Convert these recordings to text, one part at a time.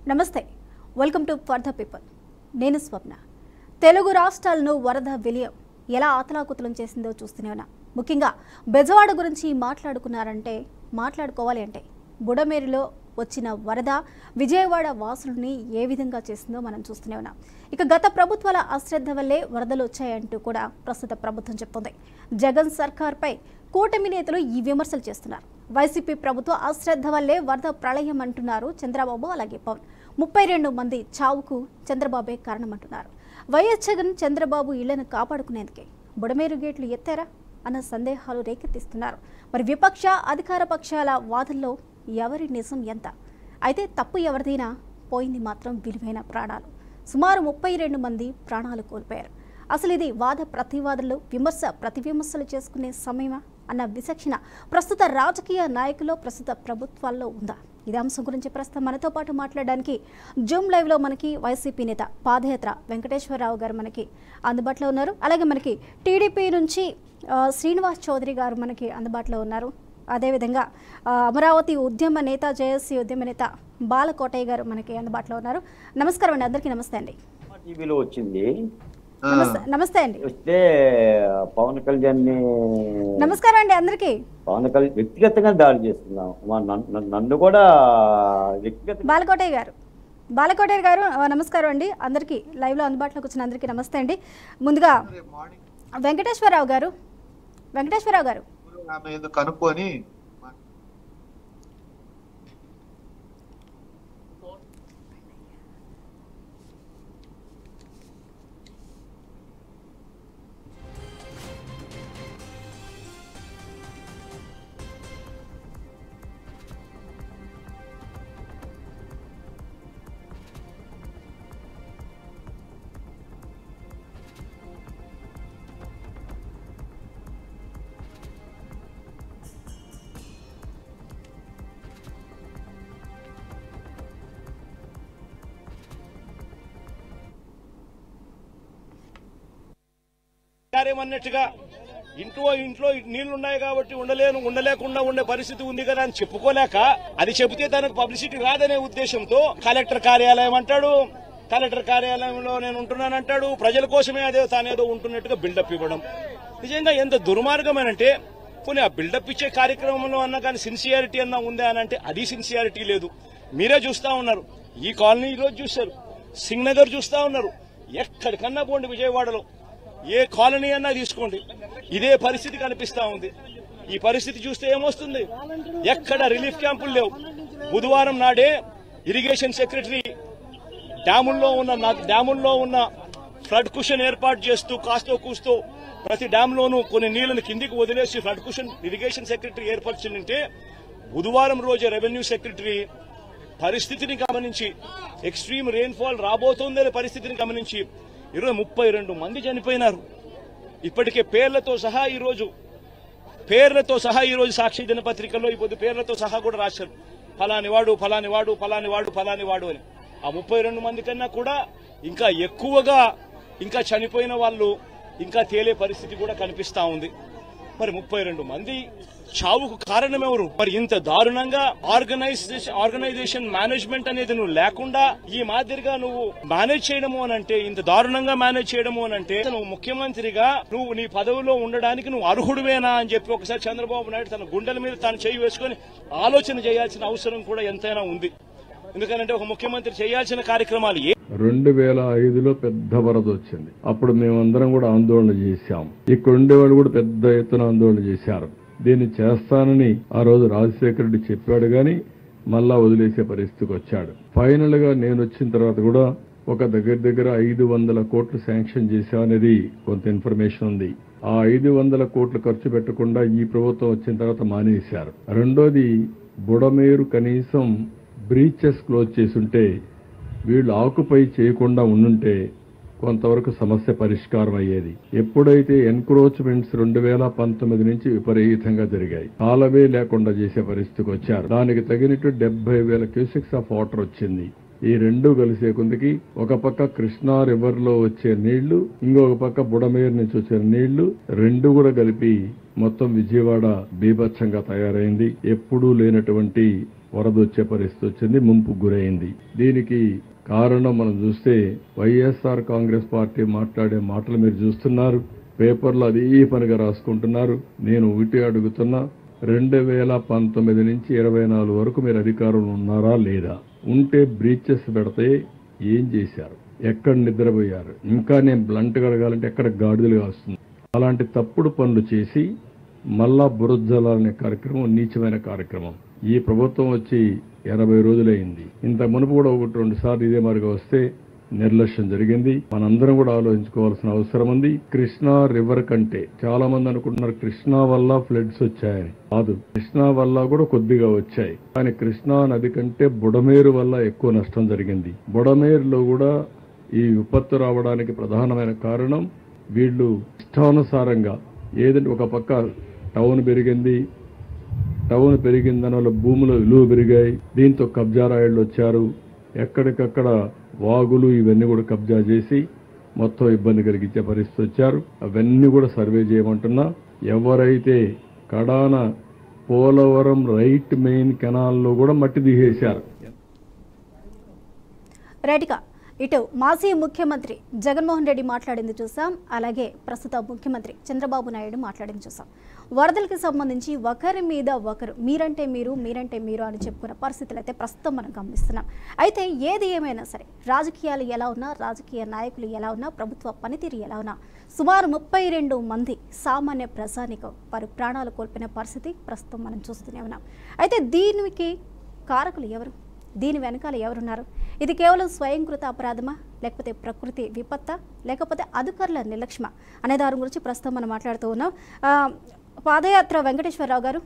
నమస్తే, welcome to for the people. నేను స్వప్న. తెలుగు రాష్ట్రాలను వరద విలయం ఎలా ఆతలాకుతలం చేసిందో చూస్తూనే ఉన్నా. ముఖ్యంగా బెజవాడ గురించి మాట్లాడుకోవాలి అంటే బుడమేరులో వచ్చిన వరద విజయవాడ వాసులని ఏ విధంగా చేసిందో మనం చూస్తూనే ఉన్నాం. ఇక గత ప్రభుత్వాల అశ్రద్ధ వల్లే వరదలు వచ్చాయంటూ కూడా ప్రస్తుత ప్రభుత్వం చెప్తోంది. జగన్ సర్కార్పై కూటమి నేతలు ఈ విమర్శలు చేస్తున్నారు. వైసీపీ ప్రభుత్వ అశ్రద్ధ వల్లే వరద ప్రళయం అంటున్నారు చంద్రబాబు, అలాగే పవన్. 32 మంది చావుకు చంద్రబాబే కారణమంటున్నారు. వైఎస్ జగన్ చంద్రబాబు ఇళ్లను కాపాడుకునేందుకే బుడమేరు గేట్లు ఎత్తారా అన్న సందేహాలు రేకెత్తిస్తున్నారు. మరి విపక్ష అధికార పక్షాల వాదనలో ఎవరి నిజం ఎంత? అయితే తప్పు ఎవరిదైనా పోయింది మాత్రం విలువైన ప్రాణాలు. సుమారు 32 మంది ప్రాణాలు కోల్పోయారు. అసలు ఇది వాద ప్రతివాదనలు, విమర్శ ప్రతివిమర్శలు చేసుకునే సమయమా అన్న విచక్షణ ప్రస్తుత రాజకీయ నాయకులు, ప్రస్తుత ప్రభుత్వాల్లో ఉందా? ఇదే అంశం గురించి ప్రస్తుతం మనతో పాటు మాట్లాడడానికి జూమ్ లైవ్లో మనకి వైసీపీ నేత పాదయాత్ర వెంకటేశ్వరరావు గారు మనకి అందుబాటులో ఉన్నారు. అలాగే మనకి టీడీపీ నుంచి శ్రీనివాస్ చౌదరి గారు మనకి అందుబాటులో ఉన్నారు. అదేవిధంగా అమరావతి ఉద్యమ నేత, జేఎస్సీ ఉద్యమ నేత బాలకోటయ్య గారు మనకి అందుబాటులో ఉన్నారు. నమస్కారం అండి, అందరికీ నమస్తే అండి. టీవీలో వచ్చింది. నమస్తే అండి. వస్తే పవన్ కళ్యాణ్ నమస్కారం అండి అందరికి. పవన్ కళ్యాణ్ వ్యక్తిగతంగా దాడి చేస్తున్నాం, నన్ను కూడా వ్యక్తిగత. బాలకోటయ్య గారు నమస్కారం అండి అందరికి. లైవ్ లో అందుబాటులోకి వచ్చిన అందరికీ నమస్తే అండి. ముందుగా వెంకటేశ్వరరావు గారు కనుక్కొని అన్నట్టుగా ఇంట్లో నీళ్లున్నాయి కాబట్టి ఉండలేకుండా ఉండే పరిస్థితి ఉంది కదా అని చెప్పుకోలేక, అది చెబితే తనకు పబ్లిసిటీ రాదనే ఉద్దేశంతో కలెక్టర్ కార్యాలయం అంటాడు, కలెక్టర్ కార్యాలయంలో నేను ఉంటున్నానంటాడు, ప్రజల కోసమే తానేదో ఉంటున్నట్టుగా బిల్డప్ ఇవ్వడం నిజంగా ఎంత దుర్మార్గమేనంటే, పోనీ ఆ బిల్డప్ ఇచ్చే కార్యక్రమంలో అన్నా కానీ సిన్సియారిటీ అన్నా ఉందా అని అంటే అది సిన్సియారిటీ లేదు. మీరే చూస్తా ఉన్నారు, ఈ కాలనీ ఈరోజు చూశారు, సింగ్ నగర్ చూస్తా ఉన్నారు, ఎక్కడికన్నా పోండి విజయవాడలో ఏ కాలనీ అన్నా తీసుకోండి, ఇదే పరిస్థితి కనిపిస్తా ఉంది. ఈ పరిస్థితి చూస్తే ఏమొస్తుంది? ఎక్కడ రిలీఫ్ క్యాంపులు లేవు. బుధవారం నాడే ఇరిగేషన్ సెక్రటరీ డ్యాముల్లో ఉన్న ఫ్లడ్ కుషన్ ఏర్పాటు చేస్తూ కాస్తో కూస్తో ప్రతి డ్యాంలోనూ కొన్ని నీళ్లను కిందికి వదిలేసి ఫ్లడ్ కుషన్ ఇరిగేషన్ సెక్రటరీ ఏర్పరిచిందంటే, బుధవారం రోజు రెవెన్యూ సెక్రటరీ పరిస్థితిని గమనించి, ఎక్స్ట్రీమ్ రెయిన్ఫాల్ రాబోతోందనే పరిస్థితిని గమనించి 32 మంది చనిపోయినారు. ఇప్పటికే పేర్లతో సహా ఈ రోజు సాక్షి దినపత్రికల్లో ఇప్పుడు పేర్లతో సహా కూడా రాశారు, ఫలానివాడు అని. ఆ 32 మంది కన్నా కూడా ఇంకా ఎక్కువగా ఇంకా చనిపోయిన వాళ్ళు ఇంకా తేలే పరిస్థితి కూడా కనిపిస్తా ఉంది. మరి 32 మంది చావుకు కారణం ఎవరు? మరి ఇంత దారుణంగా ఆర్గనైజేషన్ మేనేజ్మెంట్ అనేది నువ్వు లేకుండా ఈ మాదిరిగా నువ్వు మేనేజ్ చేయడము అనంటే, ఇంత దారుణంగా మేనేజ్ చేయడము అనంటే, నువ్వు ముఖ్యమంత్రిగా నువ్వు నీ పదవిలో ఉండడానికి నువ్వు అర్హుడువేనా అని చెప్పి ఒకసారి చంద్రబాబు నాయుడు తన గుండెల మీద తాను చేయి వేసుకుని ఆలోచన చేయాల్సిన అవసరం కూడా ఎంతైనా ఉంది. ఎందుకంటే ఒక ముఖ్యమంత్రి చేయాల్సిన కార్యక్రమాలు 2005లో పెద్ద వరద వచ్చింది. అప్పుడు మేమందరం కూడా ఆందోళన చేశాం. ఇక్కడ ఉండేవాళ్ళు కూడా పెద్ద ఎత్తున ఆందోళన చేశారు. దీన్ని చేస్తానని ఆ రోజు రాజశేఖర రెడ్డి చెప్పాడు, గాని మళ్ళా వదిలేసే పరిస్థితికి వచ్చాడు. ఫైనల్ గా నేను వచ్చిన తర్వాత కూడా ఒక దగ్గర 500 కోట్లు శాంక్షన్ చేశామనేది కొంత ఇన్ఫర్మేషన్ ఉంది. ఆ 500 కోట్లు ఖర్చు పెట్టకుండా ఈ ప్రభుత్వం వచ్చిన తర్వాత మానేశారు. రెండోది, బుడమేరు కనీసం బ్రీచెస్ క్లోజ్ చేసుంటే, వీళ్ళు ఆక్యుపై చేయకుండా ఉండుంటే కొంతవరకు సమస్య పరిష్కారం అయ్యేది. ఎప్పుడైతే ఎన్క్రోచ్మెంట్స్ 2019 నుంచి విపరీతంగా జరిగాయి, కాలవే లేకుండా చేసే పరిస్థితికి వచ్చారు. దానికి తగినట్టు 70,000 క్యూసెక్స్ ఆఫ్ వాటర్ వచ్చింది. ఈ రెండు కలిసే కొందికి ఒక పక్క కృష్ణా రివర్ లో వచ్చే నీళ్లు, ఇంకొక పక్క బుడమేరు నుంచి వచ్చే నీళ్లు, రెండు కూడా కలిపి మొత్తం విజయవాడ బీభత్సంగా తయారైంది. ఎప్పుడూ లేనటువంటి వరద వచ్చే పరిస్థితి వచ్చింది, ముంపు గురైంది. దీనికి కారణం మనం చూస్తే వైఎస్ఆర్ కాంగ్రెస్ పార్టీ మాట్లాడే మాటలు మీరు చూస్తున్నారు, పేపర్లో అదే పనిగా రాసుకుంటున్నారు. నేను ఒకటి అడుగుతున్నా, 2019 నుంచి 24 వరకు మీరు అధికారంలో ఉన్నారా లేదా? ఉంటే బ్రీచెస్ పెడితే ఏం చేశారు? ఎక్కడ నిద్రపోయారు? ఇంకా నేను బ్లంట్గా అడగాలంటే ఎక్కడ గాడిదలు కాస్తుంది? అలాంటి తప్పుడు పనులు చేసి మళ్ళా బురజలాలనే కార్యక్రమం నీచమైన కార్యక్రమం. ఈ ప్రభుత్వం వచ్చి 80 రోజులైంది. ఇంత మునుపు కూడా 1-2 సార్లు ఇదే మాదిరిగా వస్తే నిర్లక్ష్యం జరిగింది. మనందరం కూడా ఆలోచించుకోవాల్సిన అవసరం ఉంది. కృష్ణా రివర్ కంటే చాలా మంది అనుకుంటున్నారు కృష్ణా వల్ల ఫ్లడ్స్ వచ్చాయని. కాదు, కృష్ణా వల్ల కూడా కొద్దిగా వచ్చాయి, కానీ కృష్ణా నది కంటే బుడమేరు వల్ల ఎక్కువ నష్టం జరిగింది. బుడమేరులో కూడా ఈ విపత్తు రావడానికి ప్రధానమైన కారణం వీళ్ళు ఇష్టానుసారంగా ఏదంటే ఒక పక్క టౌన్ పెరిగింది, టౌన్ పెరిగిన దానివల్ల భూముల విలువ పెరిగాయి, దీంతో కబ్జా రాయుళ్ళు వచ్చారు, ఎక్కడికక్కడ వాగులు ఇవన్నీ కూడా కబ్జా చేసి మొత్తం ఇబ్బంది కలిగించే పరిస్థితి వచ్చారు. అవన్నీ కూడా సర్వే చేయమంటున్నా. ఎవరైతే కడాన పోలవరం రైట్ మెయిన్ కెనాల్లో కూడా మట్టి తీసేశారు. రైట్గా ఇటు మాజీ ముఖ్యమంత్రి జగన్మోహన్ రెడ్డి మాట్లాడింది చూసాం, అలాగే ప్రస్తుత ముఖ్యమంత్రి చంద్రబాబు నాయుడు మాట్లాడింది చూసాం. వరదలకు సంబంధించి ఒకరి మీద ఒకరు మీరంటే మీరు అని చెప్పుకున్న పరిస్థితులు అయితే ప్రస్తుతం మనం గమనిస్తున్నాం. అయితే ఏది ఏమైనా సరే రాజకీయాలు ఎలా ఉన్నా, రాజకీయ నాయకులు ఎలా ఉన్నా, ప్రభుత్వ పనితీరు ఎలా ఉన్నా, సుమారు 32 మంది సామాన్య ప్రజానికం వారు ప్రాణాలు కోల్పోయిన పరిస్థితి ప్రస్తుతం మనం చూస్తూనే ఉన్నాం. అయితే దీనికి కారకులు ఎవరు? దీని వెనకాల ఎవరున్నారు? ఇది కేవలం స్వయంకృత అపరాధమా, లేకపోతే ప్రకృతి విపత్తా, లేకపోతే అధికారుల నిర్లక్ష్యమా అనే దాని గురించి ప్రస్తుతం మనం మాట్లాడుతూ ఉన్నాం. పాదయాత్ర వెంకటేశ్వరరావు గారు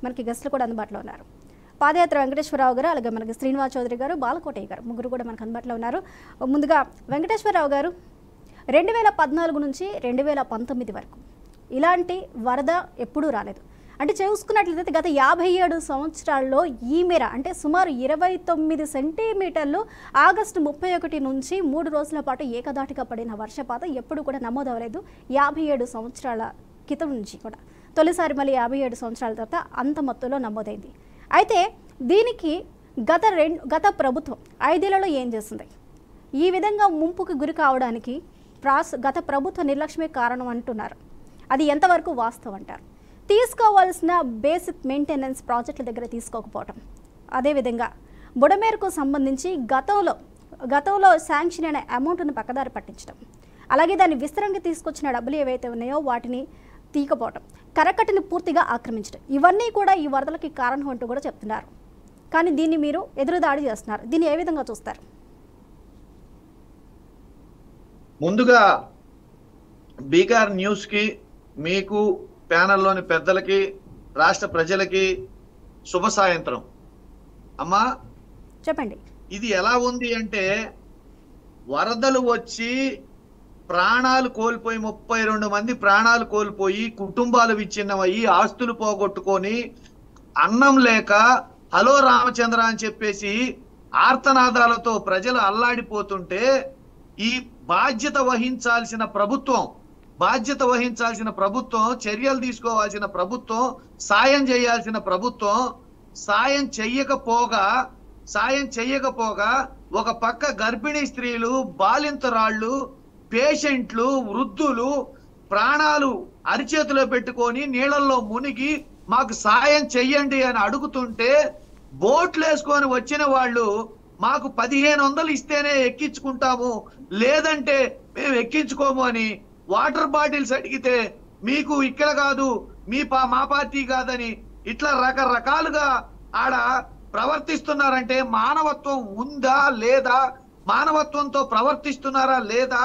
మనకి గెస్టులు కూడా అందుబాటులో ఉన్నారు. పాదయాత్ర వెంకటేశ్వరరావు గారు, అలాగే మనకి శ్రీనివాస్ చౌదరి గారు, బాలకోటయ్య గారు, ముగ్గురు కూడా మనకు అందుబాటులో ఉన్నారు. ముందుగా వెంకటేశ్వరరావు గారు, 2014 నుంచి 2019 వరకు ఇలాంటి వరద ఎప్పుడూ రాలేదు. అంటే చూసుకున్నట్లయితే గత 57 సంవత్సరాల్లో ఈ మేర అంటే సుమారు 29 సెంటీమీటర్లు ఆగస్టు 31 నుంచి 3 రోజుల పాటు ఏకదాటిగా పడిన వర్షపాతం ఎప్పుడు కూడా నమోదవలేదు 57 సంవత్సరాల క్రితం నుంచి కూడా. తొలిసారి మళ్ళీ 57 సంవత్సరాల తర్వాత అంత మొత్తంలో నమోదైంది. అయితే దీనికి గత ప్రభుత్వం 5 ఏళ్లలో ఏం చేస్తుంది? ఈ విధంగా ముంపుకు గురి కావడానికి గత ప్రభుత్వ నిర్లక్ష్యమే కారణం అంటున్నారు. అది ఎంతవరకు వాస్తవం అంటారు? తీసుకోవాల్సిన బేసిక్ మెయింటెనెన్స్ ప్రాజెక్టుల దగ్గర తీసుకోకపోవటం, అదేవిధంగా బుడమేరుకు సంబంధించి గతంలో శాంక్షన్ అయిన అమౌంట్ను పక్కదారి పట్టించడం, అలాగే దాన్ని విస్తరణకి తీసుకొచ్చిన డబ్బులు ఏవైతే ఉన్నాయో వాటిని తీయకపోవటం, కరకట్టని పూర్తిగా ఆక్రమించడం, ఇవన్నీ కూడా ఈ వరదలకి కారణం అంటూ కూడా చెప్తున్నారు. కానీ దీన్ని మీరు ఎదురుదాడి చేస్తున్నారు. దీన్ని ఏ విధంగా చూస్తారు? ముందుగా బీకార్ న్యూస్కి, మీకు ప్యానల్లోని పెద్దలకి, రాష్ట్ర ప్రజలకి శుభ సాయంత్రం. అమ్మా చెప్పండి. ఇది ఎలా ఉంది అంటే, వరదలు వచ్చి ప్రాణాలు కోల్పోయి 32 మంది ప్రాణాలు కోల్పోయి, కుటుంబాలు విచ్ఛిన్నమయ్యి, ఆస్తులు పోగొట్టుకొని, అన్నం లేక హలో రామచంద్ర అని చెప్పేసి ఆర్తనాదాలతో ప్రజలు అల్లాడిపోతుంటే, ఈ బాధ్యత వహించాల్సిన ప్రభుత్వం, చర్యలు తీసుకోవాల్సిన ప్రభుత్వం, సాయం చేయాల్సిన ప్రభుత్వం సాయం చెయ్యకపోగా ఒక పక్క గర్భిణీ స్త్రీలు, బాలింతరాళ్ళు, పేషెంట్లు, వృద్ధులు ప్రాణాలు అరిచేతిలో పెట్టుకొని నీళ్ళల్లో మునిగి మాకు సాయం చెయ్యండి అని అడుగుతుంటే, బోట్లు వేసుకొని వచ్చిన వాళ్ళు మాకు 1500 ఇస్తేనే ఎక్కించుకుంటాము, లేదంటే మేము ఎక్కించుకోము అని వాటర్ బాటిల్స్ అడిగితే మీకు ఇక్కడ కాదు, మా పార్టీ కాదని ఇట్లా రకరకాలుగా ఆడ ప్రవర్తిస్తున్నారంటే మానవత్వం ఉందా లేదా? మానవత్వంతో ప్రవర్తిస్తున్నారా లేదా?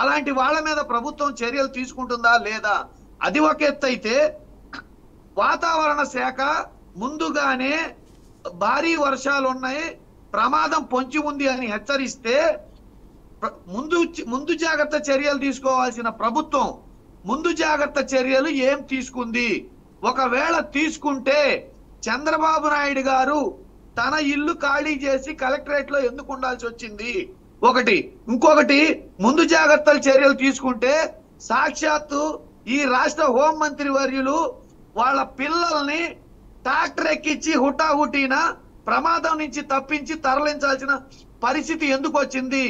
అలాంటి వాళ్ళ మీద ప్రభుత్వం చర్యలు తీసుకుంటుందా లేదా? అది ఒక ఎత్తు అయితే, వాతావరణ శాఖ ముందుగానే భారీ వర్షాలు ఉన్నాయి, ప్రమాదం పొంచి ఉంది అని హెచ్చరిస్తే ముందు జాగ్రత్త చర్యలు తీసుకోవాల్సిన ప్రభుత్వం ముందు జాగ్రత్త చర్యలు ఏం తీసుకుంది? ఒకవేళ తీసుకుంటే చంద్రబాబు నాయుడు గారు తన ఇల్లు ఖాళీ చేసి కలెక్టరేట్ లో ఎందుకు ఉండాల్సి వచ్చింది? ఇంకొకటి ముందు జాగ్రత్తల చర్యలు తీసుకుంటే సాక్షాత్తు ఈ రాష్ట్ర హోంమంత్రి వర్యులు వాళ్ళ పిల్లల్ని ట్రాక్టర్ ఎక్కించి హుటాహుటీన ప్రమాదం నుంచి తప్పించి తరలించాల్సిన పరిస్థితి ఎందుకు వచ్చింది?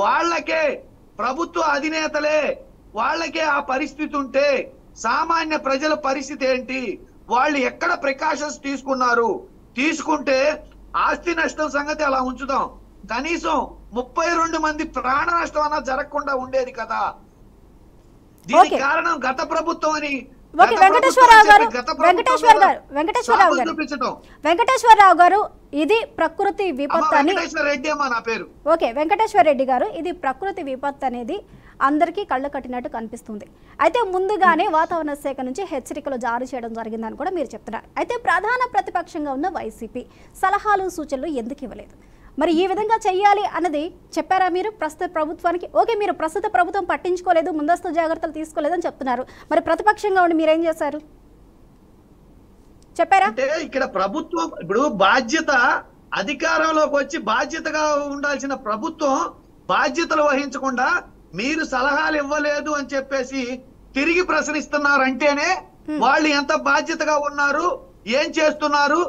వాళ్ళకే ప్రభుత్వ అధినేతలే వాళ్ళకే ఆ పరిస్థితి ఉంటే సామాన్య ప్రజల పరిస్థితి ఏంటి? వాళ్ళు ఎక్కడ ప్రికాషన్స్ తీసుకున్నారు? తీసుకుంటే ఆస్తి నష్టం సంగతి అలా ఉంచుదాం, కనీసం 32 మంది ప్రాణ నష్టం అన్నా జరగకుండా ఉండేది కదా. దీనికి కారణం గత ప్రభుత్వం అని వెంకటేశ్వరరావు గారు ఇది ప్రకృతి విపత్తు అని. రెడ్డి అమ్మా నా పేరు. ఓకే, వెంకటేశ్వర రెడ్డి గారు, ఇది ప్రకృతి విపత్తు అనేది అందరికీ కళ్ళ కట్టినట్టు కనిపిస్తుంది. అయితే ముందుగానే వాతావరణ శాఖ నుంచి హెచ్చరికలు జారీ చేయడం జరిగిందని కూడా మీరు చెప్తున్నారు. అయితే ప్రధాన ప్రతిపక్షంగా ఉన్న వైసీపీ సలహాలు సూచనలు ఎందుకు ఇవ్వలేదు? మరి ఈ విధంగా చెయ్యాలి అన్నది చెప్పారా మీరు ప్రస్తుత ప్రభుత్వానికి? ఓకే, మీరు ప్రస్తుత ప్రభుత్వం పట్టించుకోలేదు, ముందస్తు జాగ్రత్తలు తీసుకోలేదని చెప్తున్నారు. మరి ప్రతిపక్షంగా ఉండి మీరేం చేశారు చెప్పారా? అంటే ఇక్కడ ప్రభుత్వం ఇప్పుడు బాధ్యత, అధికారంలోకి వచ్చి బాధ్యతగా ఉండాల్సిన ప్రభుత్వం బాధ్యతలు వహించకుండా మీరు సలహాలు ఇవ్వలేదు అని చెప్పేసి తిరిగి ప్రశ్నిస్తున్నారంటేనే వాళ్ళు ఎంత బాధ్యతగా ఉన్నారు, ఏం చేస్తున్నారు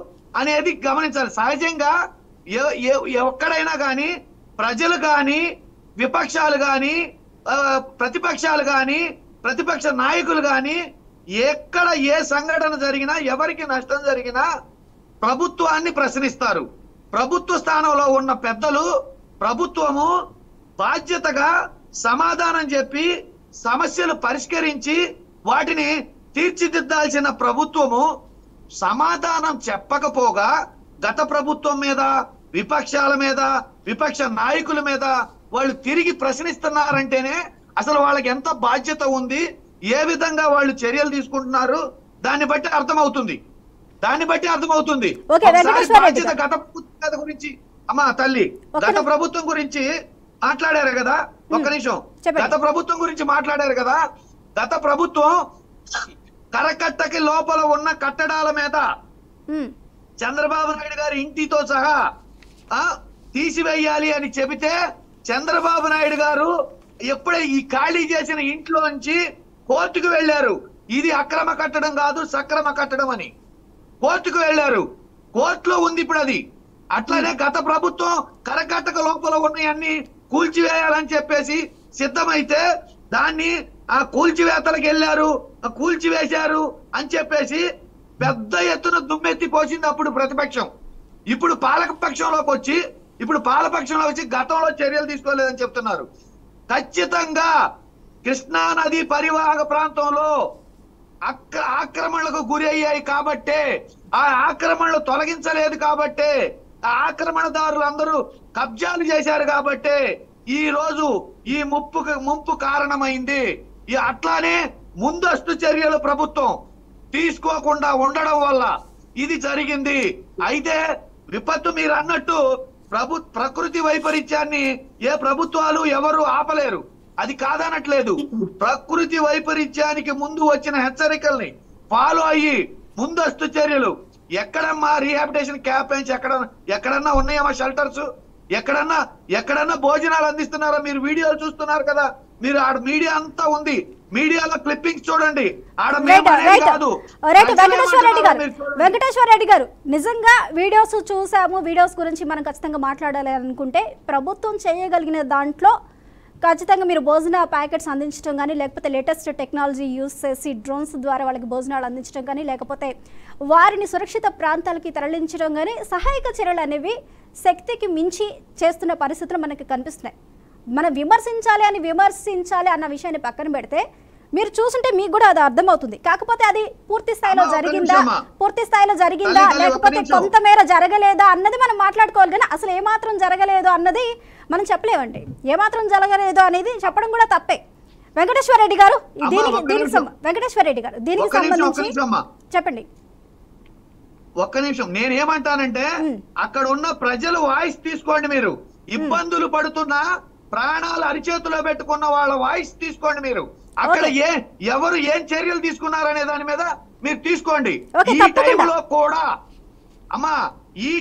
అనేది గమనించాలి. సహజంగా ఎక్కడైనా కానీ ప్రజలు కానీ విపక్షాలు కానీ ప్రతిపక్షాలు కానీ ప్రతిపక్ష నాయకులు కానీ ఎక్కడ ఏ సంఘటన జరిగినా ఎవరికి నష్టం జరిగినా ప్రభుత్వాన్ని ప్రశ్నిస్తారు. ప్రభుత్వ స్థానంలో ఉన్న పెద్దలు ప్రభుత్వము బాధ్యతగా సమాధానం చెప్పి సమస్యలు పరిష్కరించి వాటిని తీర్చిదిద్దాల్సిన ప్రభుత్వము సమాధానం చెప్పకపోగా గత ప్రభుత్వం మీద, విపక్షాల మీద, విపక్ష నాయకుల మీద వాళ్ళు తిరిగి ప్రశ్నిస్తున్నారంటేనే అసలు వాళ్ళకి ఎంత బాధ్యత ఉంది, ఏ విధంగా వాళ్ళు చర్యలు తీసుకుంటున్నారు దాన్ని బట్టి అర్థమవుతుంది. బాధ్యత గత ప్రభుత్వం గురించి అమ్మా తల్లి గత ప్రభుత్వం గురించి మాట్లాడారు కదా, ఒక్క నిమిషం, గత ప్రభుత్వం గురించి మాట్లాడారు కదా. గత ప్రభుత్వం కరకట్టకి లోపల ఉన్న కట్టడాల మీద చంద్రబాబు నాయుడు గారి ఇంటితో సహా తీసివేయాలి అని చెబితే చంద్రబాబు నాయుడు గారు ఎప్పుడే ఈ ఖాళీ చేసిన ఇంట్లో నుంచి కోర్టుకు వెళ్లారు. ఇది అక్రమ కట్టడం కాదు, సక్రమ కట్టడం అని కోర్టుకు వెళ్లారు. కోర్టులో ఉంది ఇప్పుడు అది. అట్లానే గత ప్రభుత్వం కరకట్టక లోపల ఉన్నాయన్ని కూల్చివేయాలని చెప్పేసి సిద్ధమైతే దాన్ని ఆ కూల్చివేతలకు వెళ్ళారు, కూల్చివేశారు అని చెప్పేసి పెద్ద ఎత్తున దుమ్మెత్తి పోసింది అప్పుడు ప్రతిపక్షం. ఇప్పుడు పాలకపక్షంలోకి వచ్చి గతంలో చర్యలు తీసుకోలేదని చెప్తున్నారు. ఖచ్చితంగా కృష్ణా నది పరివాహక ప్రాంతంలో ఆక్రమణలకు గురి అయ్యాయి కాబట్టే, ఆ ఆక్రమణలు తొలగించలేదు కాబట్టే, ఆ ఆక్రమణదారులందరూ కబ్జాలు చేశారు కాబట్టే ఈ రోజు ఈ ముంపు కారణమైంది. అట్లానే ముందస్తు చర్యలు ప్రభుత్వం తీసుకోకుండా ఉండడం వల్ల ఇది జరిగింది. అయితే విపత్తు మీరు అన్నట్టు ప్రకృతి వైపరీత్యాన్ని ఏ ప్రభుత్వాలు ఎవరు ఆపలేరు, అది కాదనట్లేదు. ప్రకృతి వైపరీత్యానికి ముందు వచ్చిన హెచ్చరికల్ని ఫాలో అయ్యి ముందస్తు చర్యలు, ఎక్కడమ్మా రీహాబిటేషన్ క్యాంపెయిన్స్ ఎక్కడన్నా ఉన్నాయమ్మా షెల్టర్స్? ఎక్కడన్నా భోజనాలు అందిస్తున్నారా? మీరు వీడియోలు చూస్తున్నారు కదా, మీరు ఆడ మీడియా అంతా ఉంది, మీడియాలో క్లిప్పింగ్స్ చూడండి. వెంకటేశ్వర రెడ్డి గారు, నిజంగా వీడియోస్ చూసాము, వీడియోస్ గురించి మనం ఖచ్చితంగా మాట్లాడాలి అనుకుంటే ప్రభుత్వం చేయగలిగిన దాంట్లో ఖచ్చితంగా మీరు భోజన ప్యాకెట్స్ అందించడం కానీ, లేకపోతే లేటెస్ట్ టెక్నాలజీ యూస్ చేసి డ్రోన్స్ ద్వారా వాళ్ళకి భోజనాలు అందించడం కానీ, లేకపోతే వారిని సురక్షిత ప్రాంతాలకి తరలించడం కానీ, సహాయక చర్యలు అనేవి శక్తికి మించి చేస్తున్న పరిస్థితులు మనకి కనిపిస్తున్నాయి. మనం విమర్శించాలి అన్న విషయాన్ని పక్కన పెడితే మీరు చూస్తుంటే మీకు కూడా అది అర్థమవుతుంది. కాకపోతే అది పూర్తి స్థాయిలో జరిగిందా లేకపోతే కొంతమేర జరగలేదా అన్నది మనం మాట్లాడుకోవాలి. కానీ అసలు ఏమాత్రం జరగలేదు అన్నది మనం చెప్పలేమండి. ఏమాత్రం జరగలేదు అనేది చెప్పడం కూడా తప్పే. వెంకటేశ్వర రెడ్డి గారు దీనికి సంబంధించి చెప్పండి. ఒక్క నిమిషం, నేనేమంటానంటే అక్కడ ఉన్న ప్రజలు వాయిస్ తీసుకోండి. మీరు ఇబ్బందులు పడుతున్నా ప్రాణాలు అరిచేతిలో పెట్టుకున్న వాళ్ళ వాయిస్ తీసుకోండి. మీరు అక్కడ ఎవరు ఏం చర్యలు తీసుకున్నారనే దాని మీద మీరు తీసుకోండి. ఈ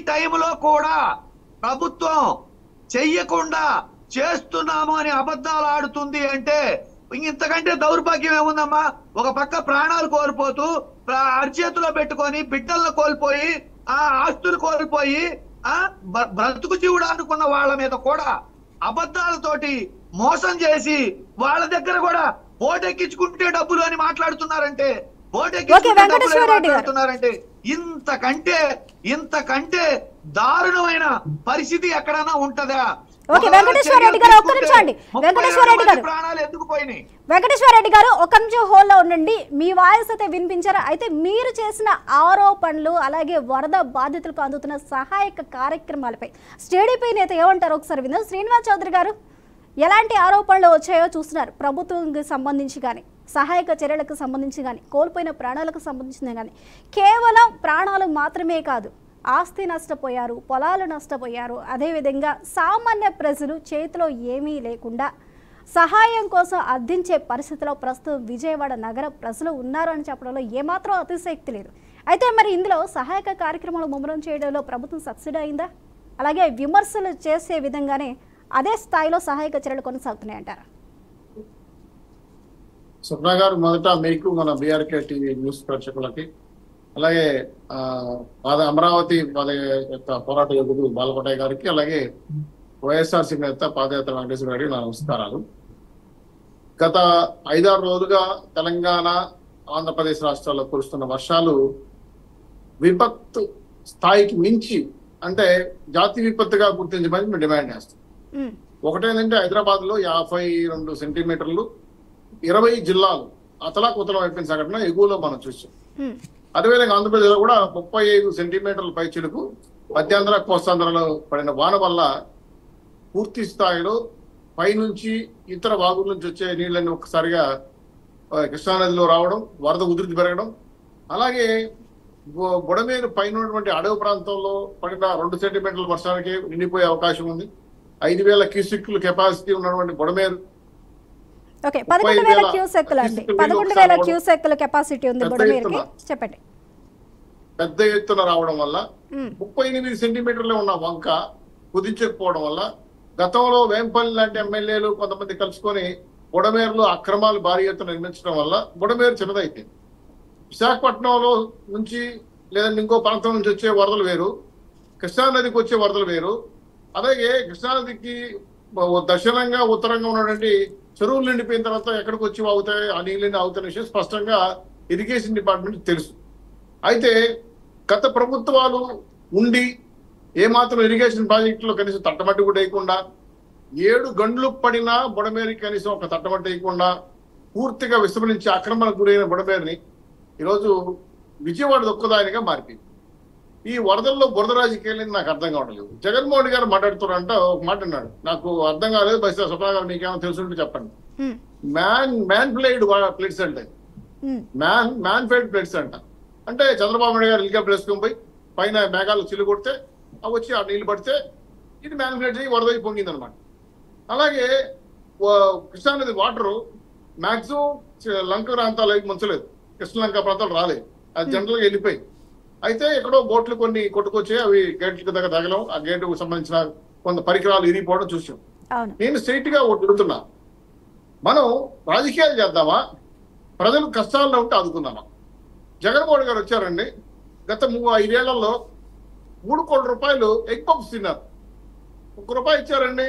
టైంలో కూడా ప్రభుత్వం చెయ్యకుండా చేస్తున్నాము అని అబద్ధాలు ఆడుతుంది అంటే ఇంతకంటే దౌర్భాగ్యం ఏముందమ్మా? ఒక పక్క ప్రాణాలు కోల్పోతూ అరిచేతిలో పెట్టుకొని బిడ్డలను కోల్పోయి ఆ ఆస్తులు కోల్పోయి బ్రతుకు జీవుడు అనుకున్న వాళ్ళ మీద కూడా అబద్ధాలతోటి మోసం చేసి వాళ్ళ దగ్గర కూడా ఓటెక్కించుకుంటే డబ్బులు అని మాట్లాడుతున్నారంటే మాట్లాడుతున్నారంటే ఇంతకంటే దారుణమైన పరిస్థితి ఎక్కడైనా ఉంటదా? వెంకటేశ్వర రెడ్డి గారు ఒక్క నిమిషం అండి. వెంకటేశ్వర రెడ్డి గారు ప్రాణాలు ఎందుకు పోయినాయి? వెంకటేశ్వర రెడ్డి గారు ఒక్క నిమిషం హోల్లో ఉండండి. మీ వాయిస్ అయితే వినిపించారా? అయితే మీరు చేసిన ఆరోపణలు అలాగే వరద బాధితులకు అందుతున్న సహాయక కార్యక్రమాలపై టీడీపీ నేత ఏమంటారు ఒకసారి విందాం. శ్రీనివాస్ చౌదరి గారు, ఎలాంటి ఆరోపణలు వచ్చాయో చూస్తున్నారు. ప్రభుత్వంకి సంబంధించి కానీ, సహాయక చర్యలకు సంబంధించి కానీ, కోల్పోయిన ప్రాణాలకు సంబంధించిన కానీ, కేవలం ప్రాణాలు మాత్రమే కాదు, ఆస్తి నష్టపోయారు, పొలాలు నష్టపోయారు. అదేవిధంగా సామాన్య ప్రజలు చేతిలో ఏమీ లేకుండా సహాయం కోసం అర్థించే పరిస్థితిలో ప్రస్తుతం విజయవాడ నగర ప్రజలు ఉన్నారు అని చెప్పడంలో ఏమాత్రం అతిశక్తి లేదు. అయితే మరి ఇందులో సహాయక కార్యక్రమాలు ముమ్మరం చేయడంలో ప్రభుత్వం సక్సెడ్ అయిందా? అలాగే విమర్శలు చేసే విధంగానే అదే స్థాయిలో సహాయక చర్యలు కొనసాగుతున్నాయంటారా? స్వప్న గారు, మొదట మీకు మన బీఆర్కే టీవీ న్యూస్ ప్రేక్షకులకి, అలాగే అమరావతి పోరాట యోధుడు బాలకోటయ్య గారికి, అలాగే వైఎస్ఆర్సీ నేత పాదయాత్ర వెంకటేశ్వర గారికి నా నమస్కారాలు. గత 5-6 రోజులుగా తెలంగాణ, ఆంధ్రప్రదేశ్ రాష్ట్రాల్లో కురుస్తున్న వర్షాలు విపత్తు స్థాయికి మించి, అంటే జాతి విపత్తుగా గుర్తించమని మేము డిమాండ్ చేస్తాం. ఒకటేంటంటే హైదరాబాద్ లో 52 సెంటీమీటర్లు 20 జిల్లాలు అతలాకుతలం అయిపోయిన సంఘటన ఎగువలో మనం చూసాం. అదేవిధంగా ఆంధ్రప్రదేశ్ లో కూడా 35 సెంటీమీటర్ల పై చిలుకు మధ్యాంధ్ర కోస్తాంధ్రలో పడిన వాన వల్ల పూర్తి స్థాయిలో పైనుంచి ఇతర వాగుల నుంచి వచ్చే నీళ్ళని ఒక్కసారిగా కృష్ణానదిలో రావడం, వరద ఉధృతి పెరగడం, అలాగే బుడమేరు పైన ఉన్నటువంటి అడవి ప్రాంతంలో పడిన 2 సెంటీమీటర్ల వర్షానికి నిండిపోయే అవకాశం ఉంది. 5,000 క్యూసెక్ల కెపాసిటీ ఉన్నటువంటి బుడమేరు 11,000 క్యూసెక్లు అండి. 11,000 క్యూసెక్ల కెపాసిటీ ఉంది బుడమేరుకి. చెప్పండి. పెద్ద ఎత్తున రావడం వల్ల 38 సెంటీమీటర్లే ఉన్న వంక కుదించకపోవడం వల్ల గతంలో వేంపల్లి లాంటి ఎమ్మెల్యేలు కొంతమంది కలుసుకొని బుడమేరులో అక్రమాలు భారీ ఎత్తున నిర్మించడం వల్ల బుడమేరు చిన్నదైపోయింది. విశాఖపట్నంలో నుంచి లేదంటే ఇంకో ప్రాంతం నుంచి వచ్చే వరదలు వేరు, కృష్ణానదికి వచ్చే వరదలు వేరు. అలాగే కృష్ణానదికి దక్షిణంగా ఉత్తరంగా ఉన్నటువంటి చెరువులు నిండిపోయిన తర్వాత ఎక్కడికి వచ్చి అవుతాయి, ఆ నీళ్ళని అవుతున్న విషయం స్పష్టంగా ఇరిగేషన్ డిపార్ట్మెంట్ తెలుసు. అయితే గత ప్రభుత్వాలు ఉండి ఏమాత్రం ఇరిగేషన్ ప్రాజెక్టులో కనీసం తట్టమట్టి కూడా వేయకుండా, 7 గంటలు పడినా బుడమేరుకి కనీసం ఒక తట్టమట్టి వేయకుండా పూర్తిగా విస్మరించి ఆక్రమణకు గురైన బుడమేరుని ఈరోజు విజయవాడ దొక్కదానిగా మారిపోయింది. ఈ వరదల్లో బురద రాజకీయాలు నాకు అర్థం కావట్లేదు. జగన్మోహన్ గారు మాట్లాడుతున్నారంట, ఒక మాట అన్నాడు, నాకు అర్థం కాలేదు. బస్సు స్వప్న గారు మీకేమైనా తెలుసుంటే చెప్పండి. మ్యాన్ ప్లేడ్ ప్లేట్స్ అంటే మ్యాన్ ప్లేడ్ ప్లేట్స్ అంట. అంటే చంద్రబాబు నాయుడు గారు హెలికాప్టర్ వేసుకొని పోయి పైన మేఘాలు చిల్లు కొడితే అవి వచ్చి ఆ నీళ్లు పడితే ఇది మ్యాన్ ప్లేట్ అయ్యి వరద పొంగింది అనమాట. అలాగే కృష్ణానది వాటరు మాక్సిమం లంక ప్రాంతాలు ముంచలేదు, కృష్ణలంక ప్రాంతాలు రాలేదు, అది జనరల్ గా వెళ్ళిపోయి. అయితే ఎక్కడో బోట్లు కొన్ని కొట్టుకొచ్చి అవి గేట్ల దగ్గర తగలం, ఆ గేటుకు సంబంధించిన కొంత పరికరాలు ఇరిగిపోవడం చూసాం. నేను స్ట్రైట్ గా అడుగుతున్నా, మనం రాజకీయాలు చేద్దామా, ప్రజలు కష్టాల్లో ఉంటే ఆదుకుందామా? జగన్మోహన్ గారు వచ్చారండి, గత 5 ఏళ్లలో 3 కోట్ల రూపాయలు ఎగ్ పప్స్ తిన్నారు. 1 రూపాయి ఇచ్చారండి.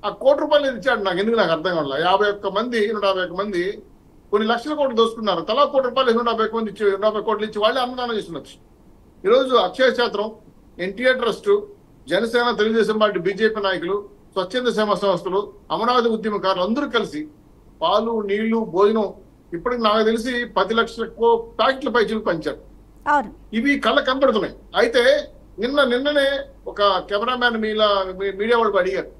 ఆ 1 కోటి రూపాయలు ఇచ్చాడు. నాకు ఎందుకు నాకు అర్థం కావట్లేదు. 51 మంది 150 మంది కొన్ని లక్షల కోట్లు దోసుకున్నారు. తలా 1 కోటి రూపాయలు 150 మంది ఇచ్చి 150 కోట్లు ఇచ్చి వాళ్ళే అన్నదానం చేస్తున్నారు. ఈరోజు అక్షయ క్షేత్రం, NTR trust, Janasena, Telugu Desam party, BJP నాయకులు, స్వచ్ఛంద సేవా సంస్థలు, అమరావతి ఉద్యమకారులు అందరూ కలిసి పాలు, నీళ్లు, భోజనం ఇప్పటికి నాకు తెలిసి 10 లక్షల ప్యాకెట్ల పైచీలు పంచారు. ఇవి కళ్ళ కనబడుతున్నాయి. అయితే నిన్ననే ఒక కెమెరామ్యాన్ మీడియా వాళ్ళు అడిగారు,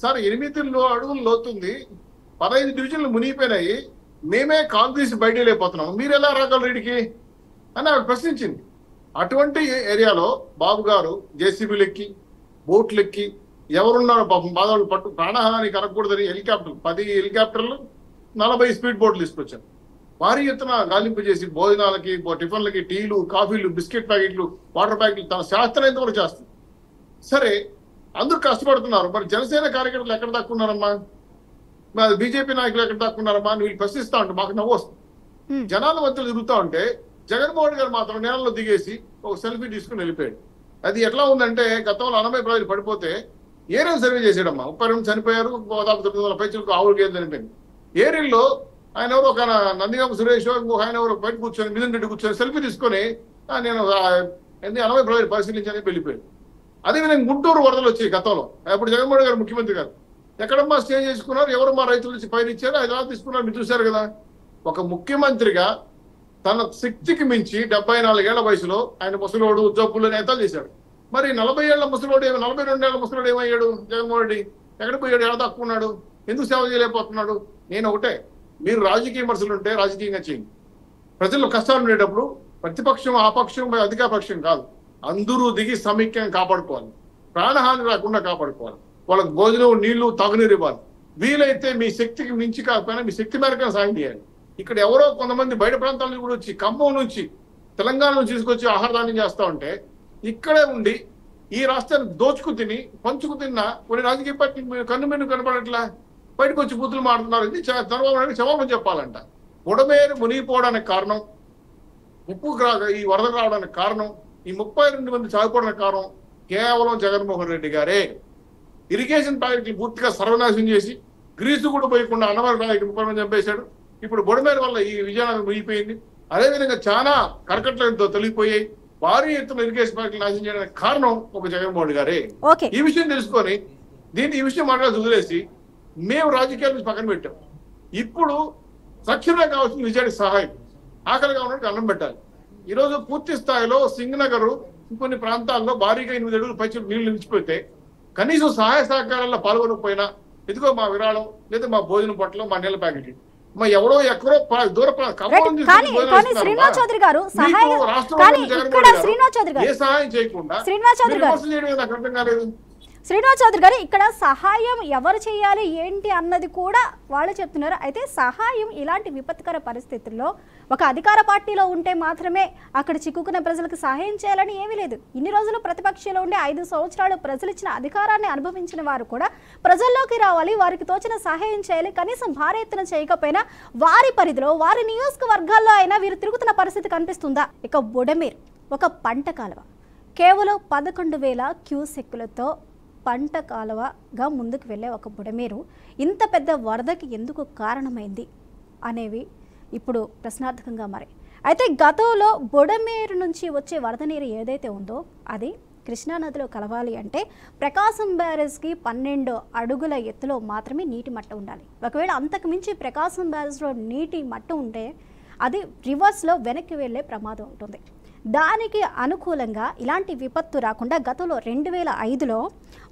సార్ 8 అడుగులు లోతుంది, 15 డివిజన్లు మునిగిపోయినాయి, మేమే కాల్ తీసి బయట వెళ్ళిపోతున్నాము, మీరు ఎలా రాగలరు వీడికి అని ఆవిడ ప్రశ్నించింది. అటువంటి ఏరియాలో బాబు గారు జేసీబీలు ఎక్కి, బోట్లు ఎక్కి, ఎవరున్నారో పాపం బాధలు పట్టు ప్రాణహాని కనకూడదని 10 హెలికాప్టర్లు 40 స్పీడ్ బోట్లు తీసుకొచ్చారు. భారీ ఎత్తున గాలింపు చేసి భోజనాలకి, టిఫిన్లకి, టీలు, కాఫీలు, బిస్కెట్ ప్యాకెట్లు, వాటర్ ప్యాకెట్లు తన శాస్త్రం వరకు చేస్తుంది. సరే, అందరూ కష్టపడుతున్నారు. మరి జనసేన కార్యకర్తలు ఎక్కడ దక్కున్నారమ్మా, బీజేపీ నాయకులు ఎక్కడ దక్కున్నారమ్మా అని వీళ్ళు ప్రశ్నిస్తా ఉంటే మాకు నవ్వు వస్తుంది. జనాల మధ్యలో తిరుగుతా ఉంటే జగన్మోహన్ గారు మాత్రం నేలలో దిగేసి ఒక సెల్ఫీ తీసుకుని వెళ్ళిపోయాడు. అది ఎట్లా ఉందంటే గతంలో 80 ప్రజలు పడిపోతే ఏరియల్ సర్వే చేసాడమ్మా. 30 మంది చనిపోయారు, దాదాపు 900 పైచులకు ఆవులు గేదెలు చనిపోయింది. ఏరియల్లో ఆయన ఎవరు ఒక నందిగామ సురేష్ ఇంకొక ఆయన ఎవరు బయట కూర్చొని మిథున్ రెడ్డి కూర్చొని సెల్ఫీ తీసుకొని నేను 80 ప్రజలు పరిశీలించని వెళ్ళిపోయాడు. అదేవిధంగా గుంటూరు వరదలు వచ్చాయి గతంలో. అప్పుడు జగన్మోహన్ గారు ముఖ్యమంత్రి గారు ఎక్కడమ్మా స్టే చేసుకున్నారు, ఎవరు మా రైతుల నుంచి పైరు ఇచ్చారు, అది ఎలా తీసుకున్నారు మీరు చూశారు కదా. ఒక ముఖ్యమంత్రిగా తన శక్తికి మించి 74 ఏళ్ల వయసులో ఆయన ముసలోడు జబ్బులు నేతలు చేశాడు. మరి 40 ఏళ్ల ముసలోడు 42 ఏళ్ల ముసలోడు ఏమయ్యాడు జగన్మోహన్ రెడ్డి? ఎక్కడ పోయాడు? ఎలా తక్కున్నాడు? ఎందుకు సేవ చేయలేకపోతున్నాడు? నేను ఒకటే, మీరు రాజకీయ విమర్శలు ఉంటే రాజకీయంగా చేయండి. ప్రజలు కష్టాలు ఉండేటప్పుడు ప్రతిపక్షం ఆపక్షం అధికార పక్షం కాదు, అందరూ దిగి సమైక్యం కాపాడుకోవాలి, ప్రాణహాని రాకుండా కాపాడుకోవాలి, వాళ్ళకి భోజనం నీళ్లు తాగునీరు ఇవ్వాలి. వీలైతే మీ శక్తికి మించి కాకపోయినా మీ శక్తి మేరకు సాయం చేయాలి. ఇక్కడ ఎవరో కొంతమంది బయట ప్రాంతాల నుంచి కూడా వచ్చి ఖమ్మం నుంచి తెలంగాణ నుంచి తీసుకొచ్చి ఆహారదానం చేస్తా ఉంటే ఇక్కడే ఉండి ఈ రాష్ట్రాన్ని దోచుకు తిని పంచుకు తిన్న కొన్ని రాజకీయ పార్టీ కన్ను మెన్ను కనపడట్లా బయటకు వచ్చి బూతులు మాడుతున్నారు. ఇది చంద్రబాబు నాయుడు క్షమాపణ చెప్పాలంట. బుడమేరు మునిగిపోవడానికి కారణం, ఈ వరద రావడానికి కారణం, ఈ 32 మంది చావుకోవడానికి కారణం కేవలం జగన్మోహన్ రెడ్డి గారే. ఇరిగేషన్ ప్రాజెక్టులు పూర్తిగా సర్వనాశనం చేసి గ్రీసు కూడా పోయకుండా అన్నవరం ప్రాజెక్టు 30 మంది చంపేశాడు. ఇప్పుడు బుడమేరు వల్ల ఈ విజయనగరం మునిగిపోయింది. అదేవిధంగా చాలా కరకట్లతో తొలగిపోయాయి. భారీ ఎత్తున ఇరిగేషన్ ప్రాజెక్టులు నాశనం చేయడానికి కారణం ఒక జగన్మోహన్ గారే. ఈ విషయం తెలుసుకొని ఈ విషయం మాట్లాడి వదిలేసి మేము రాజకీయాల నుంచి పక్కన పెట్టాం. ఇప్పుడు సఖ్యంగా కావాల్సిన నిజానికి సహాయం, ఆకలిగా ఉన్నట్టు అన్నం పెట్టాలి. ఈరోజు పూర్తి స్థాయిలో సింగనగర్ కొన్ని ప్రాంతాల్లో భారీగా 8 అడుగులు పైచి నీళ్లు నిలిచిపోతే కనీసం సహాయ సహకారాల్లో పాల్గొనకపోయినా ఇదిగో మా విరాళం లేదా మా భోజనం పొట్టలో మా నీళ్ళ ప్యాకెట్ మా ఎవరో ఎక్కడో దూర ఏ సహాయం చేయకుండా నాకు అర్థం కాలేదు. శ్రీనివాస్ చౌదరి గారు, ఇక్కడ సహాయం ఎవరు చేయాలి ఏంటి అన్నది కూడా వాళ్ళు చెప్తున్నారు. అయితే సహాయం ఇలాంటి విపత్కర పరిస్థితుల్లో ఒక అధికార పార్టీలో ఉంటే మాత్రమే అక్కడ చిక్కుకున్న ప్రజలకు సహాయం చేయాలని ఏమీ లేదు. ఇన్ని రోజులు ప్రతిపక్షంలో ఉండే 5 సంవత్సరాలు ప్రజలు ఇచ్చిన అధికారాన్ని అనుభవించిన వారు కూడా ప్రజల్లోకి రావాలి, వారికి తోచిన సహాయం చేయాలి. కనీసం భారీ ఎత్తున చేయకపోయినా వారి పరిధిలో వారి నియోజకవర్గాల్లో అయినా వీరు తిరుగుతున్న పరిస్థితి కనిపిస్తుందా? ఇక బుడమేరు ఒక పంట కాలువ, కేవలం 11,000 క్యూసెక్కులతో పంట కాలువగా ముందుకు వెళ్ళే ఒక బుడమేరు ఇంత పెద్ద వరదకి ఎందుకు కారణమైంది అనేవి ఇప్పుడు ప్రశ్నార్థకంగా మారాయి. అయితే గతంలో బుడమేరు నుంచి వచ్చే వరద నీరు ఏదైతే ఉందో అది కృష్ణానదిలో కలవాలి అంటే ప్రకాశం బ్యారేజ్కి 12 అడుగుల ఎత్తులో మాత్రమే నీటి మట్టం ఉండాలి. ఒకవేళ అంతకు మించి ప్రకాశం బ్యారేజ్లో నీటి మట్టం ఉంటే అది రివర్స్లో వెనక్కి వెళ్ళే ప్రమాదం ఉంటుంది. దానికి అనుకూలంగా ఇలాంటి విపత్తు రాకుండా గతంలో 2005లో